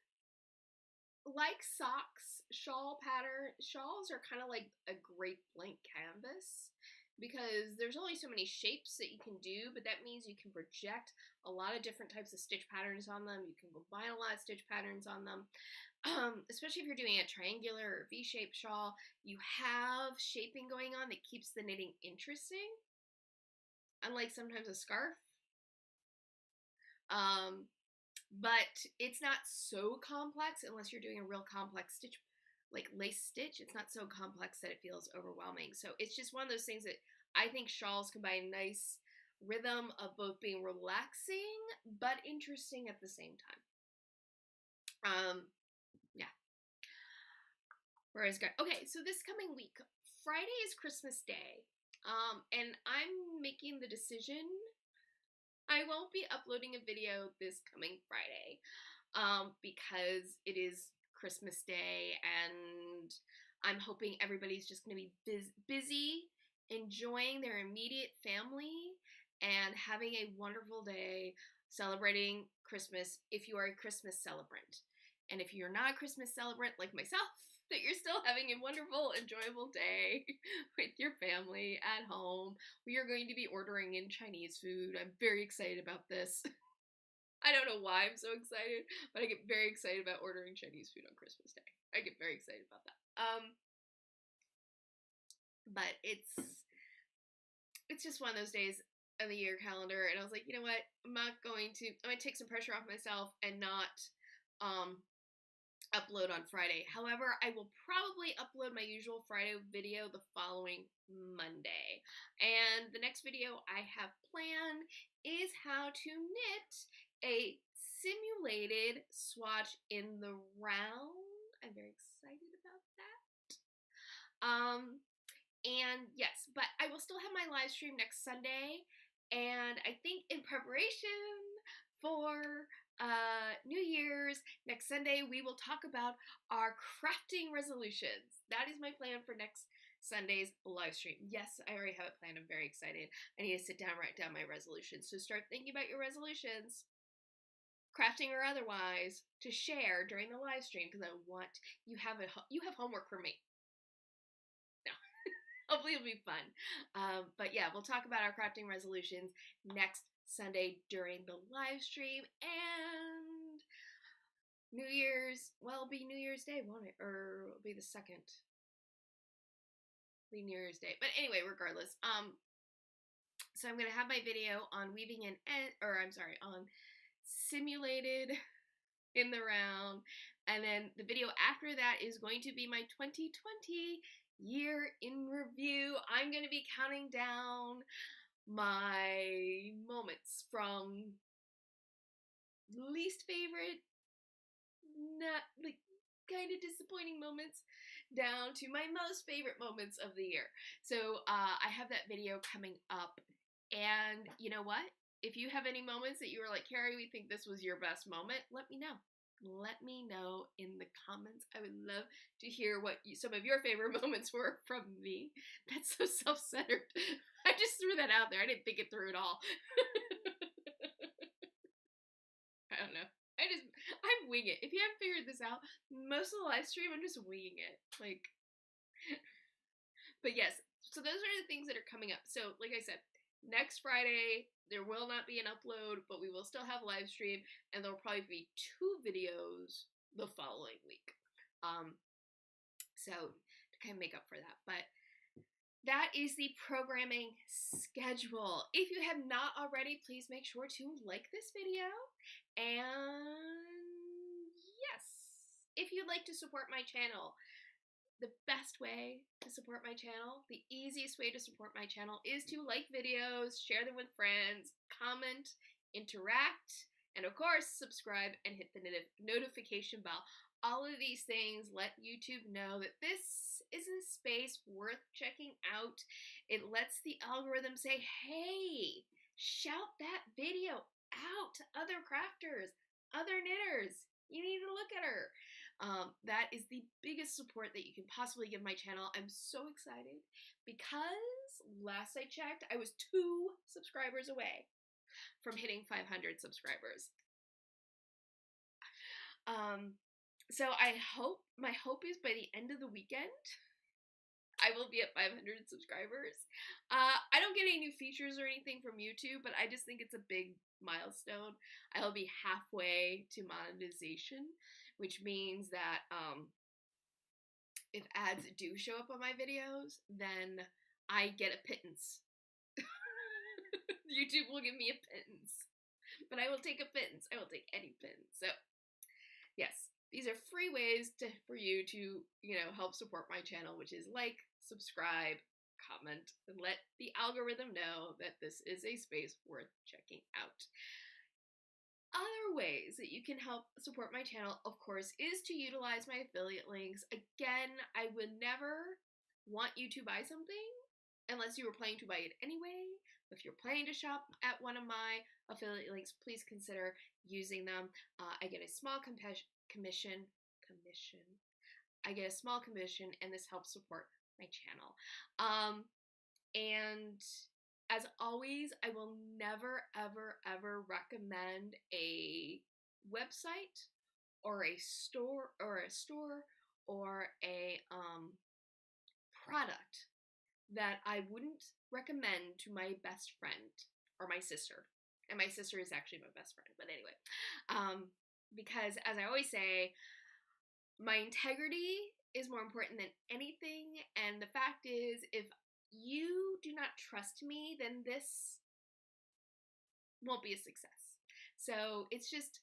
like socks, shawls are kind of like a great blank canvas because there's only so many shapes that you can do, but that means you can project a lot of different types of stitch patterns on them. You can combine a lot of stitch patterns on them. Especially if you're doing a triangular or V-shaped shawl, you have shaping going on that keeps the knitting interesting. Unlike sometimes a scarf. But it's not so complex unless you're doing a real complex stitch, like lace stitch. It's not so complex that it feels overwhelming. So it's just one of those things that I think shawls combine nice rhythm of both being relaxing but interesting at the same time. Yeah. Whereas, okay, so this coming week, Friday is Christmas Day. And I'm making the decision I won't be uploading a video this coming Friday because it is Christmas Day and I'm hoping everybody's just going to be busy enjoying their immediate family and having a wonderful day celebrating Christmas if you are a Christmas celebrant. And if you're not a Christmas celebrant like myself, that you're still having a wonderful, enjoyable day with your family at home. We are going to be ordering in Chinese food. I'm very excited about this. I don't know why I'm so excited, but I get very excited about ordering Chinese food on Christmas Day. I get very excited about that. But it's just one of those days on the year calendar, and I was like, you know what? I'm going to take some pressure off myself and not upload on Friday. However, I will probably upload my usual Friday video the following Monday. And the next video I have planned is how to knit a simulated swatch in the round. I'm very excited about that. And yes, but I will still have my live stream next Sunday. And I think in preparation for New Year's, next Sunday, we will talk about our crafting resolutions. That is my plan for next Sunday's live stream. Yes, I already have it planned. I'm very excited. I need to sit down, write down my resolutions. So start thinking about your resolutions, crafting or otherwise, to share during the live stream because I want you have homework for me. No. Hopefully it'll be fun. But yeah, we'll talk about our crafting resolutions next Sunday during the live stream, and New Year's, well, it'll be New Year's Day, won't it? Or it'll be the second. It'll be New Year's Day. But anyway, regardless, so I'm going to have my video on weaving on simulated in the round, and then the video after that is going to be my 2020 year in review. I'm going to be counting down my moments from least favorite, not like kind of disappointing moments, down to my most favorite moments of the year. So I have that video coming up, and you know what? If you have any moments that you were like, Carrie, we think this was your best moment, let me know. Let me know in the comments. I would love to hear what some of your favorite moments were from me. That's so self-centered. I just threw that out there. I didn't think it through at all. I don't know. I wing it. If you haven't figured this out, most of the live stream, I'm just winging it. But yes, so those are the things that are coming up. So, like I said, next Friday, there will not be an upload, but we will still have live stream, and there will probably be 2 videos the following week. So to kind of make up for that. But that is the programming schedule. If you have not already, please make sure to like this video. And yes, if you'd like to support my channel, the best way to support my channel, the easiest way to support my channel is to like videos, share them with friends, comment, interact, and of course, subscribe and hit the notification bell. All of these things let YouTube know that this is a space worth checking out. It lets the algorithm say, hey, shout that video out to other crafters, other knitters. You need to look at her. That is the biggest support that you can possibly give my channel. I'm so excited because last I checked, I was 2 subscribers away from hitting 500 subscribers. So my hope is by the end of the weekend, I will be at 500 subscribers. I don't get any new features or anything from YouTube, but I just think it's a big milestone. I'll be halfway to monetization, which means that if ads do show up on my videos, then I get a pittance. YouTube will give me a pittance, but I will take a pittance. I will take any pittance. So yes, these are free ways for you to, help support my channel, which is like, subscribe, comment, and let the algorithm know that this is a space worth checking out. Other ways that you can help support my channel, of course, is to utilize my affiliate links. Again, I would never want you to buy something unless you were planning to buy it anyway. If you're planning to shop at one of my affiliate links, please consider using them. I get a small commission. I get a small commission, and this helps support my channel. And as always, I will never, ever, ever recommend a website or a store or a product that I wouldn't recommend to my best friend or my sister. And my sister is actually my best friend, but anyway. Because as I always say, my integrity is more important than anything, and the fact is, if you do not trust me, then this won't be a success. So it's just,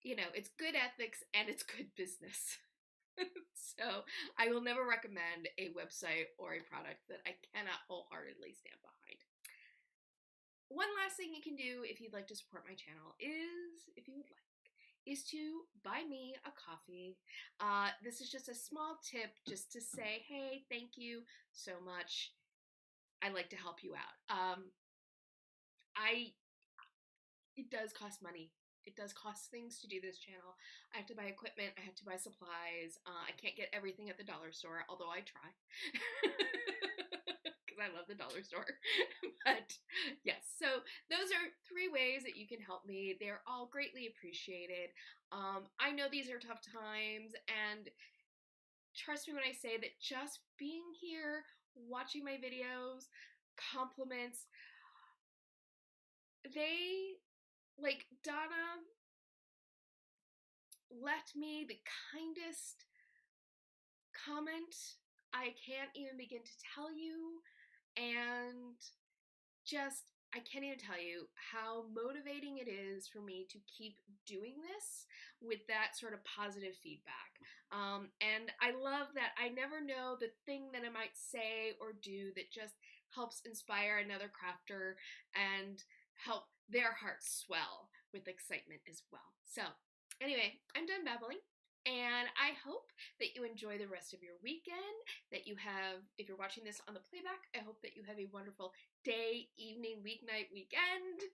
it's good ethics and it's good business. So I will never recommend a website or a product that I cannot wholeheartedly stand behind. One last thing you can do if you'd like to support my channel is, if you would like, is to buy me a coffee. This is just a small tip just to say, hey, thank you so much. I'd like to help you out. It does cost money. It does cost things to do this channel. I have to buy equipment. I have to buy supplies. I can't get everything at the dollar store, although I try. Because I love the dollar store. But yes, so those are 3 ways that you can help me. They're all greatly appreciated. I know these are tough times, and trust me when I say that just being here, watching my videos, compliments, Donna left me the kindest comment I can't even begin to tell you, and just, I can't even tell you how motivating it is for me to keep doing this with that sort of positive feedback. And I love that I never know the thing that I might say or do that just helps inspire another crafter and help their hearts swell with excitement as well. So anyway, I'm done babbling. And I hope that you enjoy the rest of your weekend, that you have, if you're watching this on the playback, I hope that you have a wonderful day, evening, weeknight, weekend.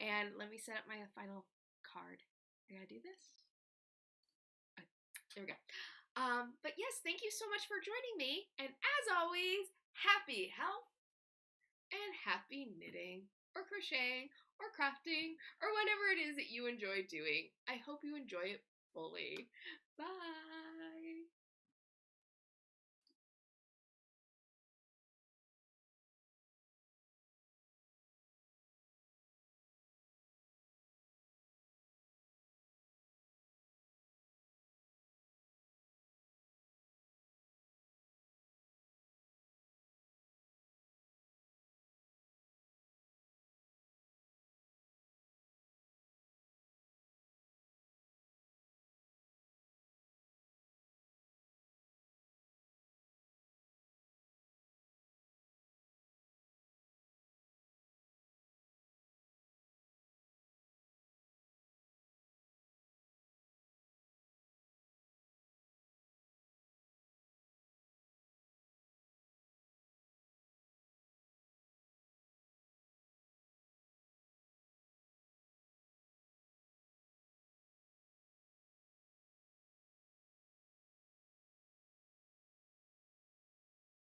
And let me set up my final card. I gotta do this. Okay, there we go. But yes, thank you so much for joining me. And as always, happy health and happy knitting or crocheting or crafting or whatever it is that you enjoy doing. I hope you enjoy it fully. Bye.